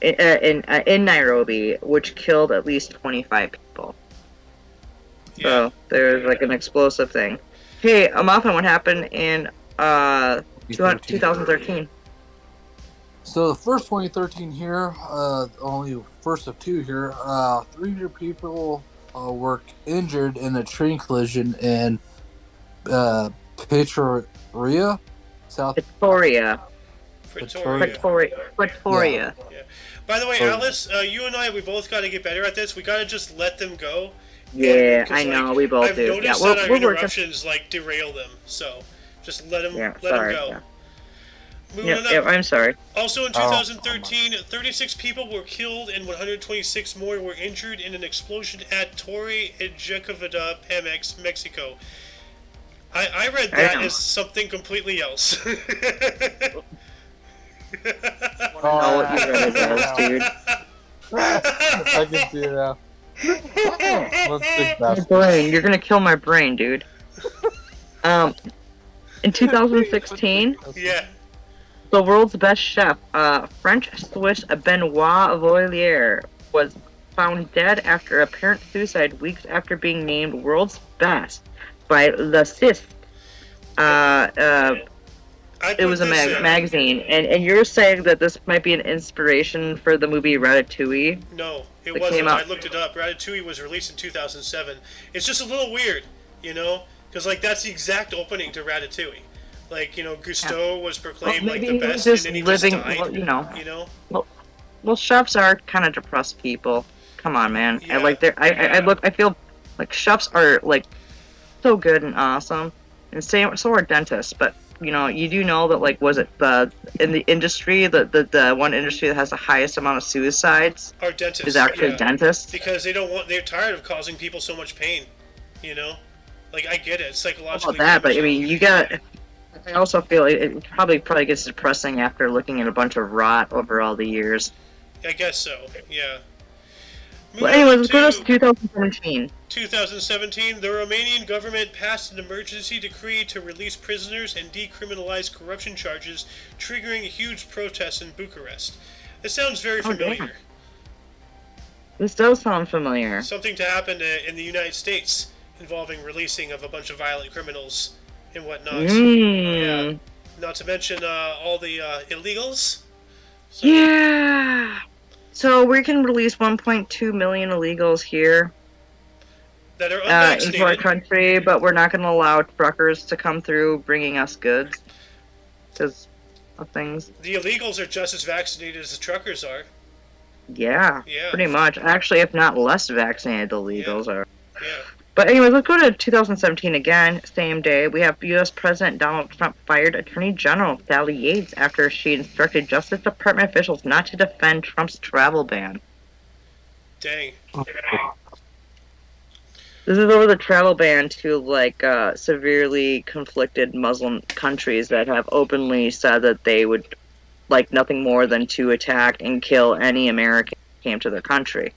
in Nairobi, which killed at least 25 people. Yeah. So there's like an explosive thing. Hey, Muffin, what happened in 2013? So the first 2013 here, only first of two here, 300 people were injured in a train collision in Pretoria, South Pretoria. Yeah. By the way, Alice, you and I, we both got to get better at this. We got to just let them go. Yeah, I know, we both do. I've noticed that our interruptions derail them, so just let them go. Yeah. I'm sorry. Also in 2013, 36 people were killed and 126 more were injured in an explosion at Torre Ejecovada, Pemex, Mexico. I read that as something completely else. I know what you read it as, dude. I can see it now. My brain, you're gonna kill my brain, dude. In 2016, yeah. The world's best chef, French-Swiss Benoit Voilier, was found dead after apparent suicide weeks after being named world's best by Le Siste. It was a magazine, and you're saying that this might be an inspiration for the movie Ratatouille? No, it wasn't. I looked it up. Ratatouille was released in 2007. It's just a little weird, because that's the exact opening to Ratatouille. Gusteau was proclaimed the best, and then he just died. Well, chefs are kind of depressed people. Come on, man. Yeah. I feel like chefs are so good and awesome, and so are dentists. But you do know that in the industry, the one industry that has the highest amount of suicides are dentists. Is actually dentists, because they're tired of causing people so much pain. I get it, it's psychologically. About that, but I mean, I also feel it probably gets depressing after looking at a bunch of rot over all the years. I guess so, yeah. Well, anyways, let's go to 2017. 2017, the Romanian government passed an emergency decree to release prisoners and decriminalize corruption charges, triggering huge protests in Bucharest. This sounds very familiar. Damn. This does sound familiar. Something to happen in the United States involving releasing of a bunch of violent criminals and whatnot. Yeah. Not to mention all the illegals. So, yeah. So we can release 1.2 million illegals here that are into our unvaccinated. country, but we're not going to allow truckers to come through bringing us goods because of things. The illegals are just as vaccinated as the truckers are. Yeah, Yeah. pretty much. Actually, if not less vaccinated, the illegals are. Yeah. But anyways, let's go to 2017 again. Same day, we have U.S. President Donald Trump fired Attorney General Sally Yates after she instructed Justice Department officials not to defend Trump's travel ban. Dang. This is over the travel ban to like severely conflicted Muslim countries that have openly said that they would like nothing more than to attack and kill any American who came to their country.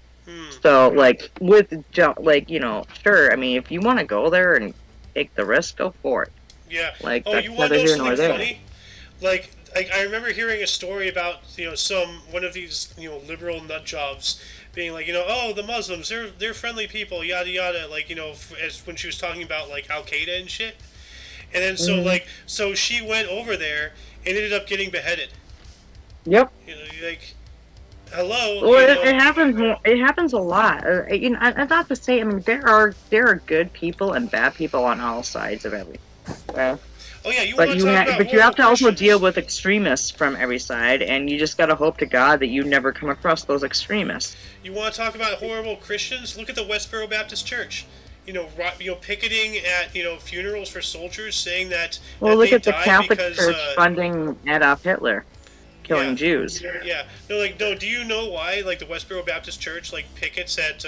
So, like, like, you know, sure, I mean, if you want to go there and take the risk, go for it. Yeah. Like, oh, that's you want neither to know here nor something there. funny? Like, I remember hearing a story about, you know, one of these, you know, liberal nut jobs being like, you know, oh, the Muslims, they're friendly people, yada yada, like, you know, as when she was talking about, like, Al-Qaeda and shit. And then, so she went over there and ended up getting beheaded. Yep. You know, like... Hello. Well, it happens. It happens a lot. You know, I'm not to say. I mean, there are good people and bad people on all sides of everything. Oh yeah, but you have to also deal with extremists from every side, and you just gotta hope to God that you never come across those extremists. You want to talk about horrible Christians? Look at the Westboro Baptist Church. You know, picketing at funerals for soldiers, saying that. Well, that look they at the died Catholic because, Church funding Adolf Hitler. Killing Jews. Yeah. No, do you know why, like, the Westboro Baptist Church, like, pickets at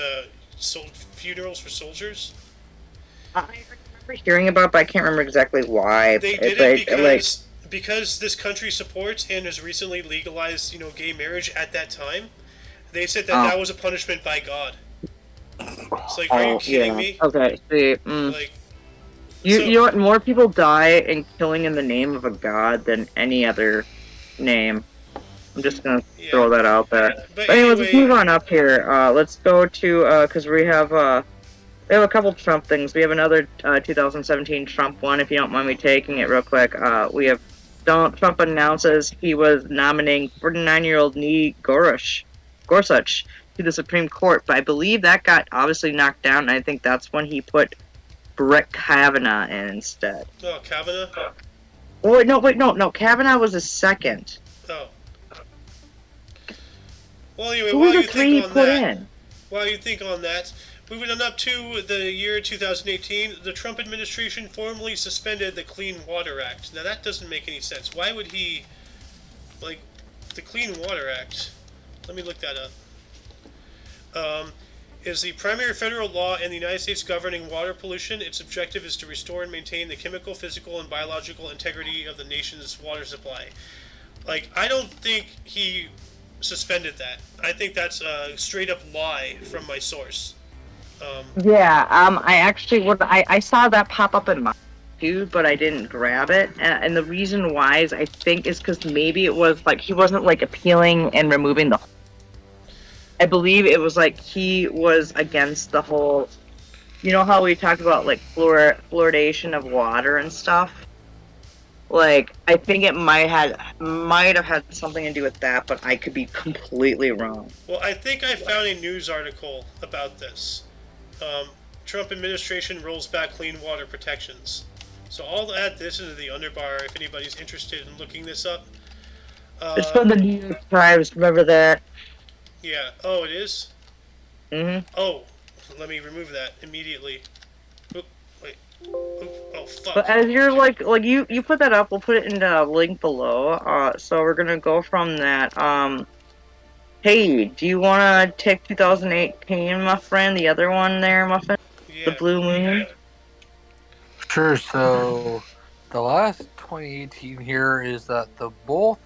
funerals for soldiers? I remember hearing about it, but I can't remember exactly why. They did it because this country supports and has recently legalized, gay marriage at that time. They said that was a punishment by God. It's like, are you kidding me? Okay, see, Like, you know what? More people die in killing in the name of a god than any other name. I'm just gonna throw that out there. But anyways, let's move on up here. Let's go to because we have a couple Trump things. We have another 2017 Trump one. If you don't mind me taking it real quick, we have Donald Trump announces he was nominating 49-year-old Neil Gorsuch to the Supreme Court, but I believe that got obviously knocked down. And I think that's when he put Brett Kavanaugh in instead. Oh, Kavanaugh. Oh, no. Kavanaugh was a second. Oh. Well, anyway, Who while were you the three think on put that, in? while you think on that, moving on up to the year 2018, the Trump administration formally suspended the Clean Water Act. Now that doesn't make any sense. Why would he, like, the Clean Water Act? Let me look that up. Is the primary federal law in the United States governing water pollution. Its objective is to restore and maintain the chemical, physical, and biological integrity of the nation's water supply. Like, I don't think he suspended that. I think that's a straight up lie from my source. I actually I saw that pop up in my feed, but I didn't grab it, and the reason why is I think is because maybe it was like he wasn't like appealing and removing the. I believe it was like he was against the whole. You know how we talked about like fluoridation of water and stuff. Like, I think it might have had something to do with that, but I could be completely wrong. Well, I think I found a news article about this. Trump administration rolls back clean water protections. So I'll add this into the underbar if anybody's interested in looking this up. It's from the New York Times, remember that? Yeah. Oh, it is? Mm-hmm. Oh, let me remove that immediately. Oh, fuck. But as you're like you put that up, we'll put it in the link below. So we're gonna go from that. Hey, do you wanna take 2018, my friend? The other one there, Muffin? Yeah. The Blue Moon? Sure, so the last 2018 here is that both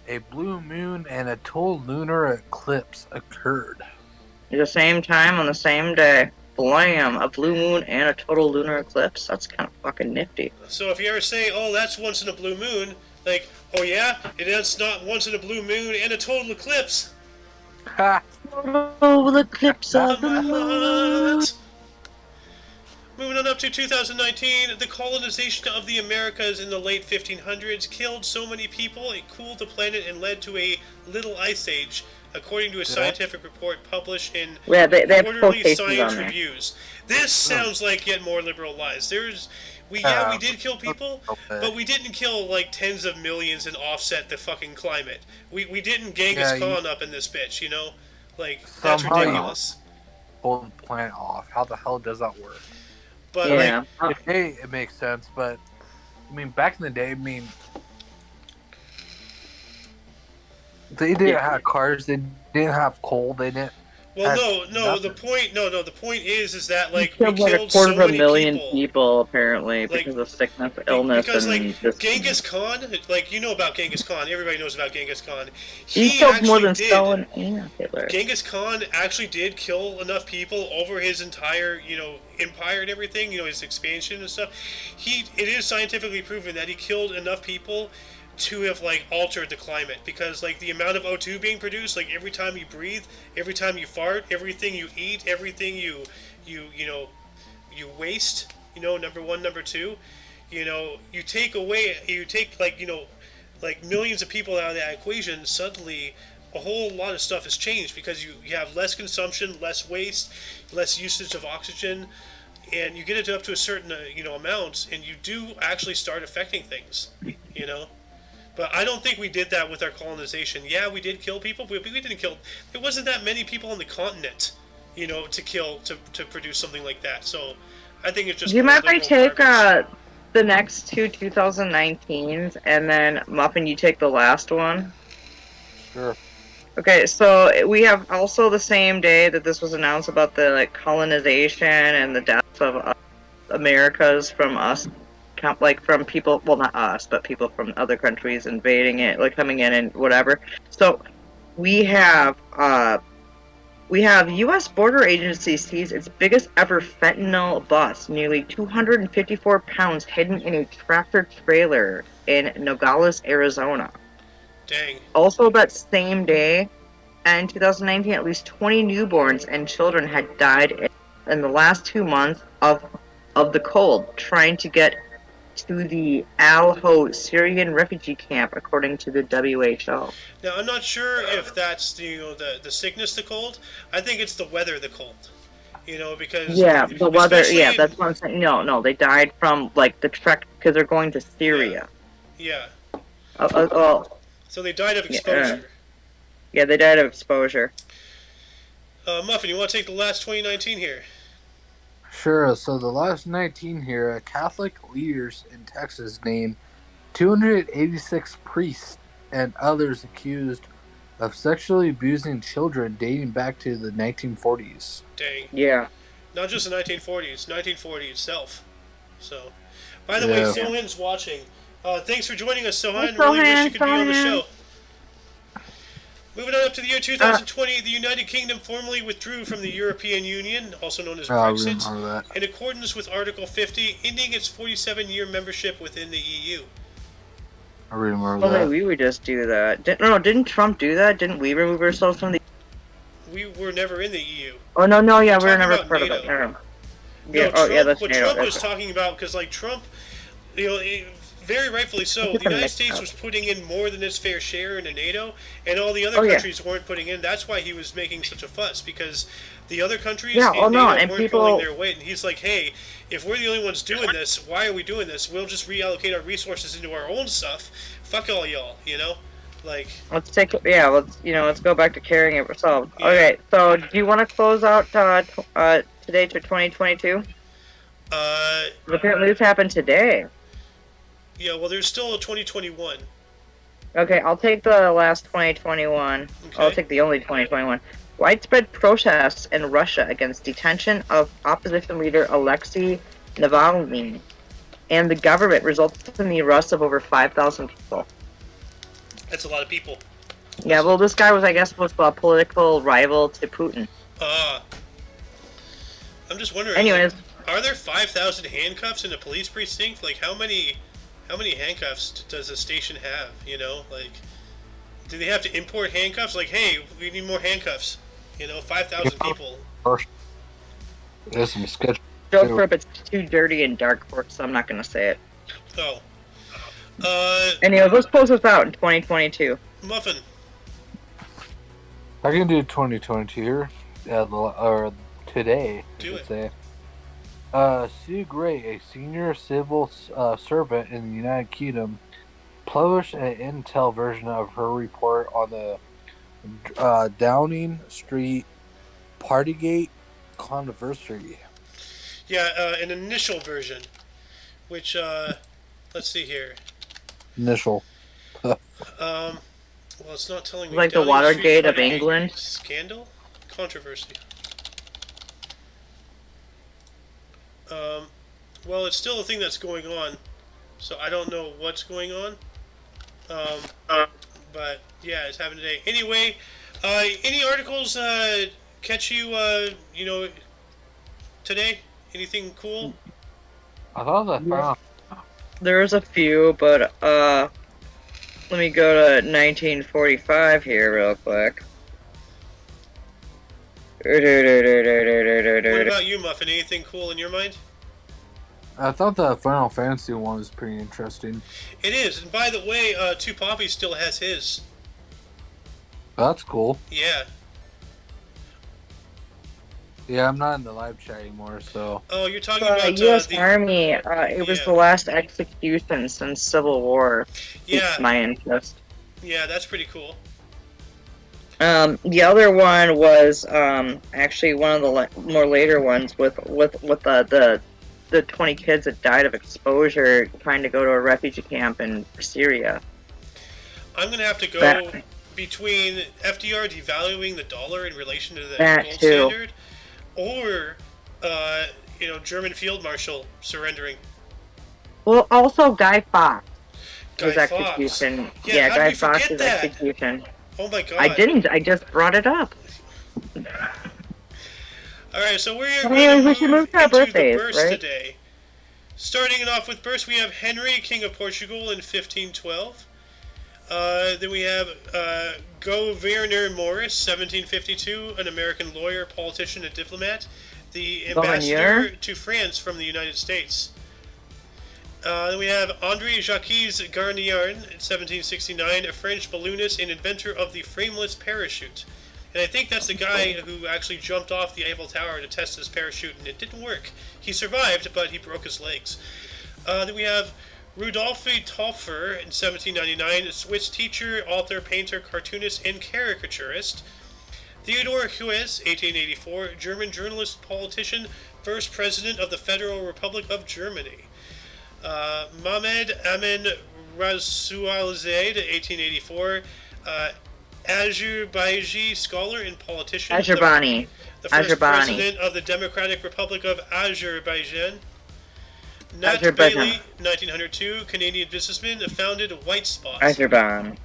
a blue moon and a total lunar eclipse occurred. At the same time on the same day. Blam! A blue moon and a total lunar eclipse. That's kind of fucking nifty. So if you ever say, oh, that's once in a blue moon, like, oh yeah? It's not once in a blue moon and a total eclipse. Ha! Total eclipse of the moon. Moving on up to 2019, the colonization of the Americas in the late 1500s killed so many people it cooled the planet and led to a little ice age. according to a scientific report published in Yeah, they have Quarterly quotations Science on there. Reviews. This sounds like yet more liberal lies. We did kill people, but we didn't kill like tens of millions and offset the fucking climate. We didn't Genghis Khan up in this bitch, you know? Like, that's ridiculous. Pull the planet off. How the hell does that work? But Yeah. Today it makes sense, but I mean, back in the day, they didn't have cars. They didn't have coal. They didn't. Well, the point is that like we we killed like killed a quarter so of a many million people apparently Like, because of sickness, illness, because and like this. Genghis Khan, like you know about Genghis Khan, everybody knows about Genghis Khan. He killed more actually than did. Stalin and Hitler. Genghis Khan actually did kill enough people over his entire, empire and everything, his expansion and stuff. It is scientifically proven that he killed enough people to have like altered the climate, because like the amount of O2 being produced, like every time you breathe, every time you fart, everything you eat, everything you waste, number one, number two, you take like millions of people out of that equation, suddenly a whole lot of stuff has changed, because you have less consumption, less waste, less usage of oxygen, and you get it up to a certain amount, and you do actually start affecting things, But I don't think we did that with our colonization. Yeah, we did kill people, but we didn't kill. There wasn't that many people on the continent, to produce something like that. So I think it's just. Do you mind if I take the next two 2019s, and then Muffin, you take the last one? Sure. Okay, so we have also the same day that this was announced about the colonization and the deaths of Americas from us. From people, well, not us, but people from other countries invading it, coming in and whatever. So we have U.S. border agency sees its biggest ever fentanyl bust, nearly 254 pounds hidden in a tractor trailer in Nogales, Arizona. Dang. Also that same day, in 2019, at least 20 newborns and children had died in the last 2 months of the cold, trying to get to the Al-Ho Syrian refugee camp, according to the WHO. Now, I'm not sure if that's the sickness, the cold. I think it's the weather, the cold. Because the weather. Yeah, that's what I'm saying. No, they died from the trek because they're going to Syria. Yeah. So they died of exposure. Yeah, they died of exposure. Muffin, you want to take the last 2019 here? Sure. So the last 19 here, Catholic leaders in Texas named 286 priests and others accused of sexually abusing children dating back to the 1940s. Dang. Yeah. Not just the 1940s, 1940 itself. So, by the way, Sohan's watching. Thanks for joining us, Sohan. Really wish you could be on the show. Moving on up to the year 2020, the United Kingdom formally withdrew from the European Union, also known as Brexit, in accordance with Article 50, ending its 47-year membership within the EU. I remember that. We would just do that. Didn't Trump do that? Didn't we remove ourselves from the... We were never in the EU. Oh, no, yeah, we were never part of it. That's what Trump was talking about, because, Trump, very rightfully so, the United States was putting in more than its fair share into NATO, and all the other countries weren't putting in. That's why he was making such a fuss, because the other countries in NATO weren't pulling their weight. And he's like, hey, if we're the only ones doing this, why are we doing this? We'll just reallocate our resources into our own stuff. Fuck all y'all, Let's take it. Yeah, let's go back to carrying it ourselves. Yeah. Okay, so do you want to close out today to 2022? Apparently this happened today. Yeah, well, there's still a 2021. Okay, I'll take the last 2021. Okay. I'll take the only 2021. Widespread protests in Russia against detention of opposition leader Alexei Navalny, and the government resulted in the arrest of over 5,000 people. That's a lot of people. Yeah, well, this guy was a political rival to Putin. I'm just wondering. Anyways, are there 5,000 handcuffs in a police precinct? How many handcuffs does a station have? Do they have to import handcuffs? Hey, we need more handcuffs. 5,000 people. There's some sketch. Joke for it's too dirty and dark for it, so I'm not gonna say it. Oh. Anyways, let's close this out in 2022. Muffin. I can do 2022 here, or today, I Do should it. say. Sue Gray, a senior civil servant in the United Kingdom, published an intel version of her report on the Downing Street Partygate controversy. Yeah, an initial version, which let's see here. Initial. Well, it's not telling me. Like the Downing Street Watergate of Partygate England. scandal, controversy. Well, it's still a thing that's going on, so I don't know what's going on. But yeah, it's happening today. Anyway, any articles catch you? Today? Anything cool? I thought that found. There's a few, but let me go to 1945 here real quick. What about you, Muffin? Anything cool in your mind? I thought the Final Fantasy one was pretty interesting. It is, and by the way, Two Poppy still has his. That's cool. Yeah. Yeah, I'm not in the live chat anymore, so. Oh, you're talking about U.S. the Army. It was the last execution since Civil War. Yeah. My interest. Yeah, that's pretty cool. The other one was actually one of the more later ones with the 20 kids that died of exposure trying to go to a refugee camp in Syria. I'm gonna have to go between FDR devaluing the dollar in relation to the gold standard, or German field marshal surrendering. Well, also Guy Fawkes. Guy Fawkes. Execution. Yeah, Guy Fawkes' execution. Oh my god. I didn't. I just brought it up. Alright, so we're going to move into birthdays, the burst right? today. Starting off with burst, we have Henry, King of Portugal in 1512. Then we have Gouverneur Morris, 1752, an American lawyer, politician, and diplomat. The ambassador to France from the United States. Then we have André Jacques Garnier, 1769, a French balloonist and inventor of the frameless parachute. And I think that's the guy who actually jumped off the Eiffel Tower to test his parachute, and it didn't work. He survived, but he broke his legs. Then we have Rudolf Topfer in 1799, a Swiss teacher, author, painter, cartoonist, and caricaturist. Theodor Heuss, 1884, German journalist, politician, first president of the Federal Republic of Germany. Mehmed Amin Rasoolzade, 1884, Azerbaijan scholar and politician. Azerbani. The first president of the Democratic Republic of Azerbaijan. Nat Bailey, 1902, Canadian businessman, founded White Spots. Azerbaijan.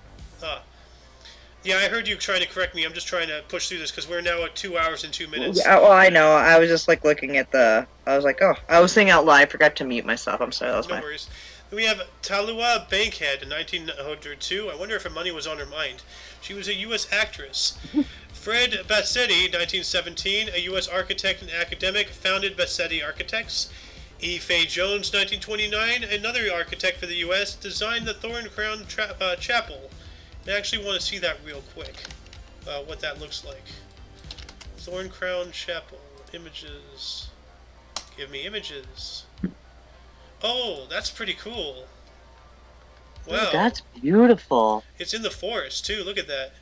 Yeah, I heard you trying to correct me. I'm just trying to push through this because we're now at 2 hours and 2 minutes. Yeah, well, I know. I was just looking at I was like, oh, I was saying out loud. I forgot to mute myself. I'm sorry. That was no worries. Then we have Talua Bankhead in 1902. I wonder if her money was on her mind. She was a U.S. actress. Fred Bassetti, 1917, a U.S. architect and academic, founded Bassetti Architects. E. Fay Jones, 1929, another architect for the U.S., designed the Thorn Crown Chapel. I actually want to see that real quick, what that looks like. Thorn Crown Chapel. Images. Give me images. Oh, that's pretty cool. Wow. That's beautiful. It's in the forest, too. Look at that.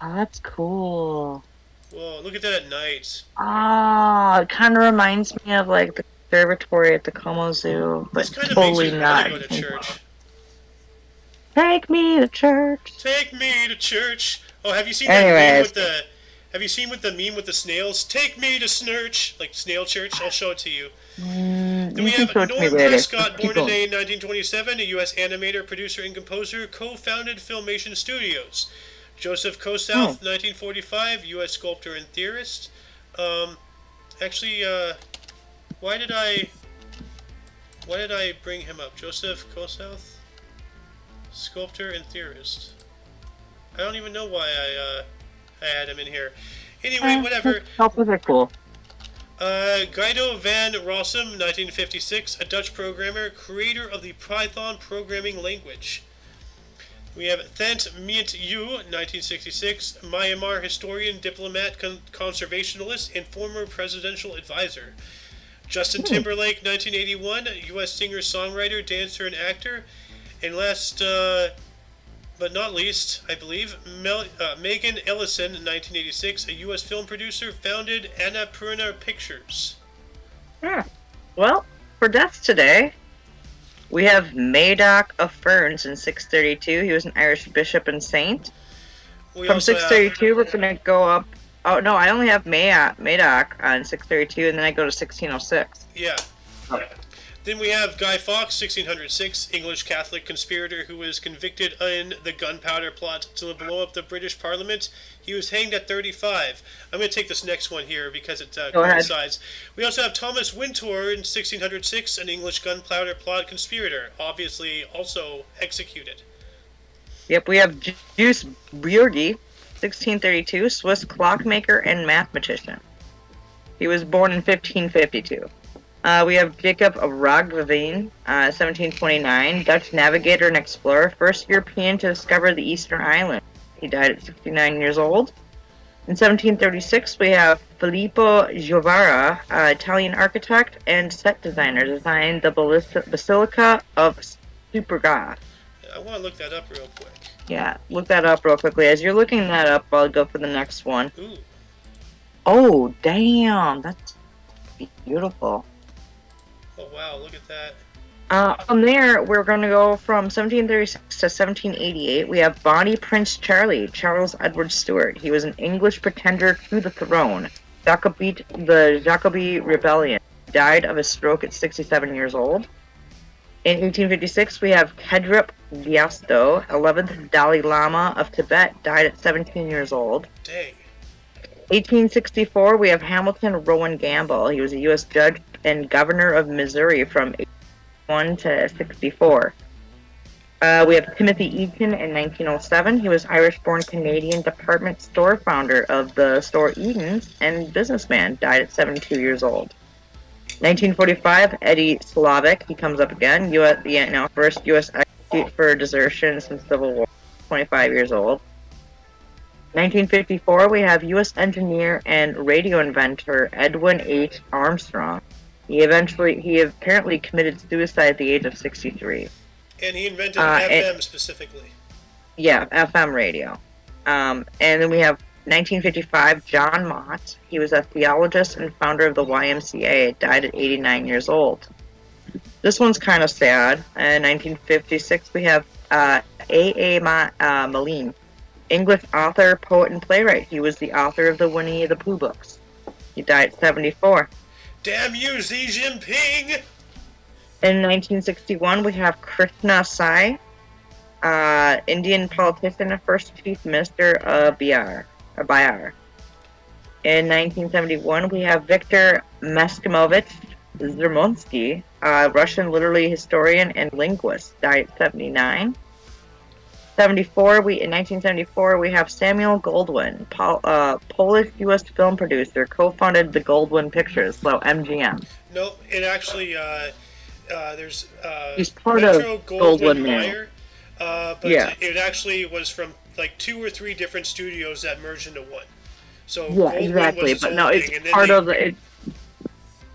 Oh, that's cool. Whoa, look at that at night. It kind of reminds me of, like, the conservatory at the Como Zoo, but totally not. Go to church. Take me to church. Take me to church. Oh, have you seen that meme with the? Have you seen with the meme with the snails? Take me to Snurch, like snail church. I'll show it to you. Then we have Norm Prescott, born today in 1927, a U.S. animator, producer, and composer, co-founded Filmation Studios. Joseph Kosouth, 1945, U.S. sculptor and theorist. Actually, why did I bring him up? Joseph Kosouth, sculptor and theorist. I don't even know why I had him in here. Anyway, whatever. Sculptors are cool. Guido van Rossum, 1956, a Dutch programmer, creator of the Python programming language. We have Thant Myint Yu, 1966, Myanmar historian, diplomat, conservationalist, and former presidential advisor. Justin Timberlake, 1981, U.S. singer, songwriter, dancer, and actor. And last but not least, I believe, Megan Ellison, 1986, a U.S. film producer, founded Annapurna Pictures. Well, for deaths today, we have Madoc of Ferns in 632. He was an Irish bishop and saint. From 632, we're going to go up. Oh, no, I only have Madoc on 632, and then I go to 1606. Yeah. Then we have Guy Fawkes, 1606, English Catholic conspirator who was convicted in the gunpowder plot to blow up the British Parliament. He was hanged at 35. I'm going to take this next one here because it coincides. We also have Thomas Wintour in 1606, an English gunpowder plot conspirator, obviously also executed. Yep, we have Juice Bjorgi, 1632, Swiss clockmaker and mathematician. He was born in 1552. We have Jacob of Roggeveen, 1729, Dutch navigator and explorer, first European to discover the Eastern Island. He died at 69 years old. In 1736, we have Filippo Giovara, Italian architect and set designer, designed the Basilica of Superga. I want to look that up real quick. Yeah, look that up real quickly. As you're looking that up, I'll go for the next one. Ooh. Oh, damn, that's beautiful. Oh, wow, look at that. From there, we're going to go from 1736 to 1788. We have Bonnie Prince Charlie, Charles Edward Stuart. He was an English pretender to the throne. The Jacobite Rebellion. Died of a stroke at 67 years old. In 1856, we have Khedrup Gyatso, 11th Dalai Lama of Tibet. Died at 17 years old. Dang. 1864, we have Hamilton Rowan Gamble. He was a U.S. judge and governor of Missouri from 81 to 64. We have Timothy Eaton in 1907. He was Irish-born Canadian department store founder of the store Eaton's and businessman. Died at 72 years old. 1945, Eddie Slavic. He comes up again. First U.S. execute for desertion since Civil War. 25 years old. 1954, we have U.S. engineer and radio inventor Edwin H Armstrong. He apparently committed suicide at the age of 63. And he invented FM specifically. Yeah, FM radio. And then we have 1955, John Mott. He was a theologist and founder of the YMCA. Died at 89 years old. This one's kind of sad. In 1956, we have A.A. Moline, English author, poet, and playwright. He was the author of the Winnie the Pooh books. He died at 74. Damn you, Xi Jinping! In 1961, we have Krishna Sai, Indian politician and first chief minister of Bihar. In 1971, we have Viktor Maskimovich Zermonsky, Russian literary historian and linguist, died at 79. In 1974, we have Samuel Goldwyn, Polish-U.S. film producer, co-founded the Goldwyn Pictures, so MGM. No, it actually, there's He's part Metro of Goldwyn Mayer, but yeah. it actually was from like 2 or 3 different studios that merged into one. So Yeah, Goldwyn exactly, was but no, it's part of the...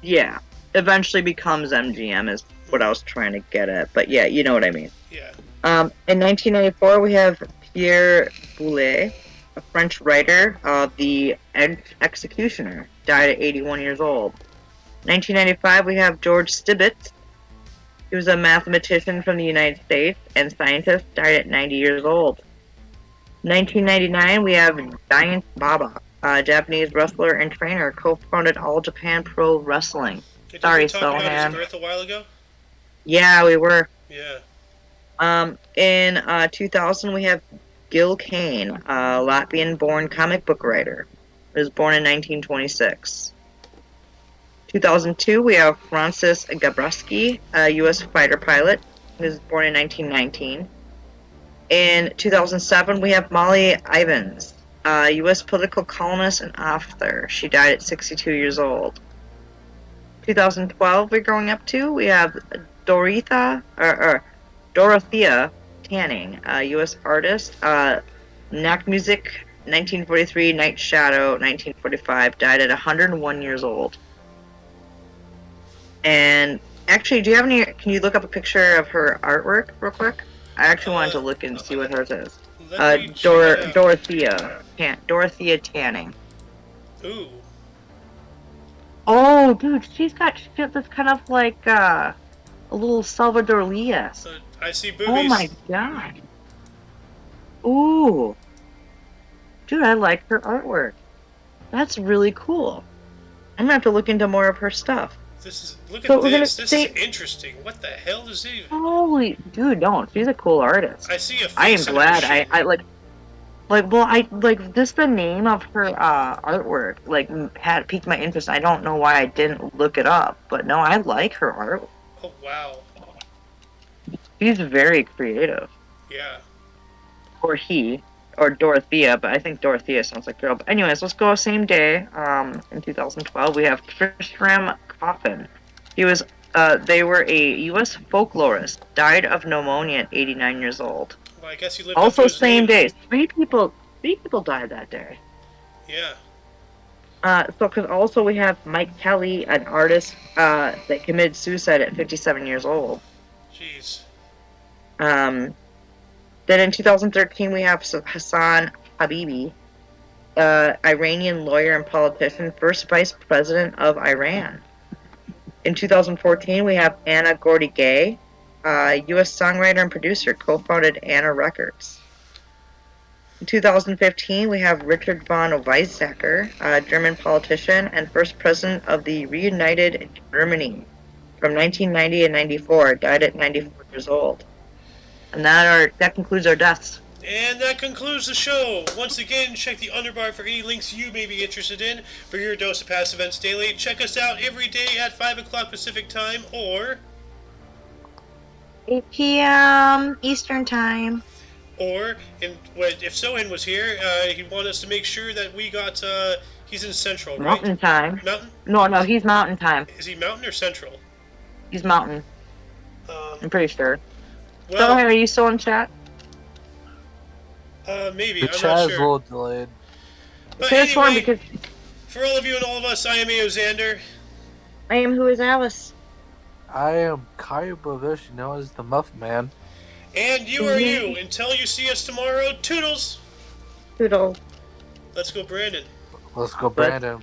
Yeah, eventually becomes MGM is what I was trying to get at, but yeah, you know what I mean. Yeah. In 1994, we have Pierre Boulez, a French writer of The Executioner, died at 81 years old. 1995, we have George Stibitz. He was a mathematician from the United States and scientist, died at 90 years old. 1999, we have Giant Baba, a Japanese wrestler and trainer, co-founded All Japan Pro Wrestling. Sorry, Did we talk about Sohan. his birth a while ago? Yeah, we were. Yeah. In 2000, we have Gil Kane, a Latvian-born comic book writer. He was born in 1926. 2002, we have Francis Gabreski, a U.S. fighter pilot. He was born in 1919. In 2007, we have Molly Ivins, a U.S. political columnist and author. She died at 62 years old. 2012, we're going up to, we have Dorothea Tanning, U.S. artist. Knack Music, 1943. Night Shadow, 1945. Died at 101 years old. And actually, do you have any? Can you look up a picture of her artwork real quick? I actually wanted to look and see what hers is. Let me check it out. Dorothea Tanning. Ooh. Oh, dude, she's got shit that's kind of like a little Salvador Lee-esque. I see boobies. Oh my god. Ooh. Dude, I like her artwork. That's really cool. I'm gonna have to look into more of her stuff. Look So at we're this. gonna This say- is interesting. What the hell is it? Holy, dude, don't. She's a cool artist. I see a face. I am in her glad. shit. Just the name of her artwork had piqued my interest. I don't know why I didn't look it up, but no, I like her art. Oh wow. She's very creative. Yeah. Or Dorothea, but I think Dorothea sounds like girl. But anyways, let's go same day. In 2012, we have Tristram Coffin. He was. They were a U.S. folklorist. Died of pneumonia at 89 years old. Well, I guess he lived. Also, up to his same name. day. Three people died that day. Yeah. Because also we have Mike Kelly, an artist that committed suicide at 57 years old. Jeez. Then in 2013 we have Hassan Habibi, Iranian lawyer and politician, first vice president of Iran. In 2014 we have Anna Gordy Gay, U.S. songwriter and producer, co-founded Anna Records. In 2015 we have Richard von Weizsäcker, German politician and first president of the reunited Germany from 1990 and 94, died at 94 years old. And that concludes our deaths. And that concludes the show. Once again, check the underbar for any links you may be interested in. For your dose of past events daily, check us out every day at 5 o'clock Pacific Time or 8 p.m. Eastern Time. Or, if Sohan was here, he'd want us to make sure that we got, he's in Central, right? Mountain Time. Mountain? No, he's Mountain Time. Is he Mountain or Central? He's Mountain. I'm pretty sure. Well, So, are you still in chat? Maybe, The I'm chat not is a sure. little delayed. But Here's one anyway, because for all of you and all of us, I am A.O. Xander. I am Who is Alice. I am Kaya Bavish, known as the Muff Man. And you are you. Until you see us tomorrow, toodles! Toodle. Let's go, Brandon. Let's go, Brandon.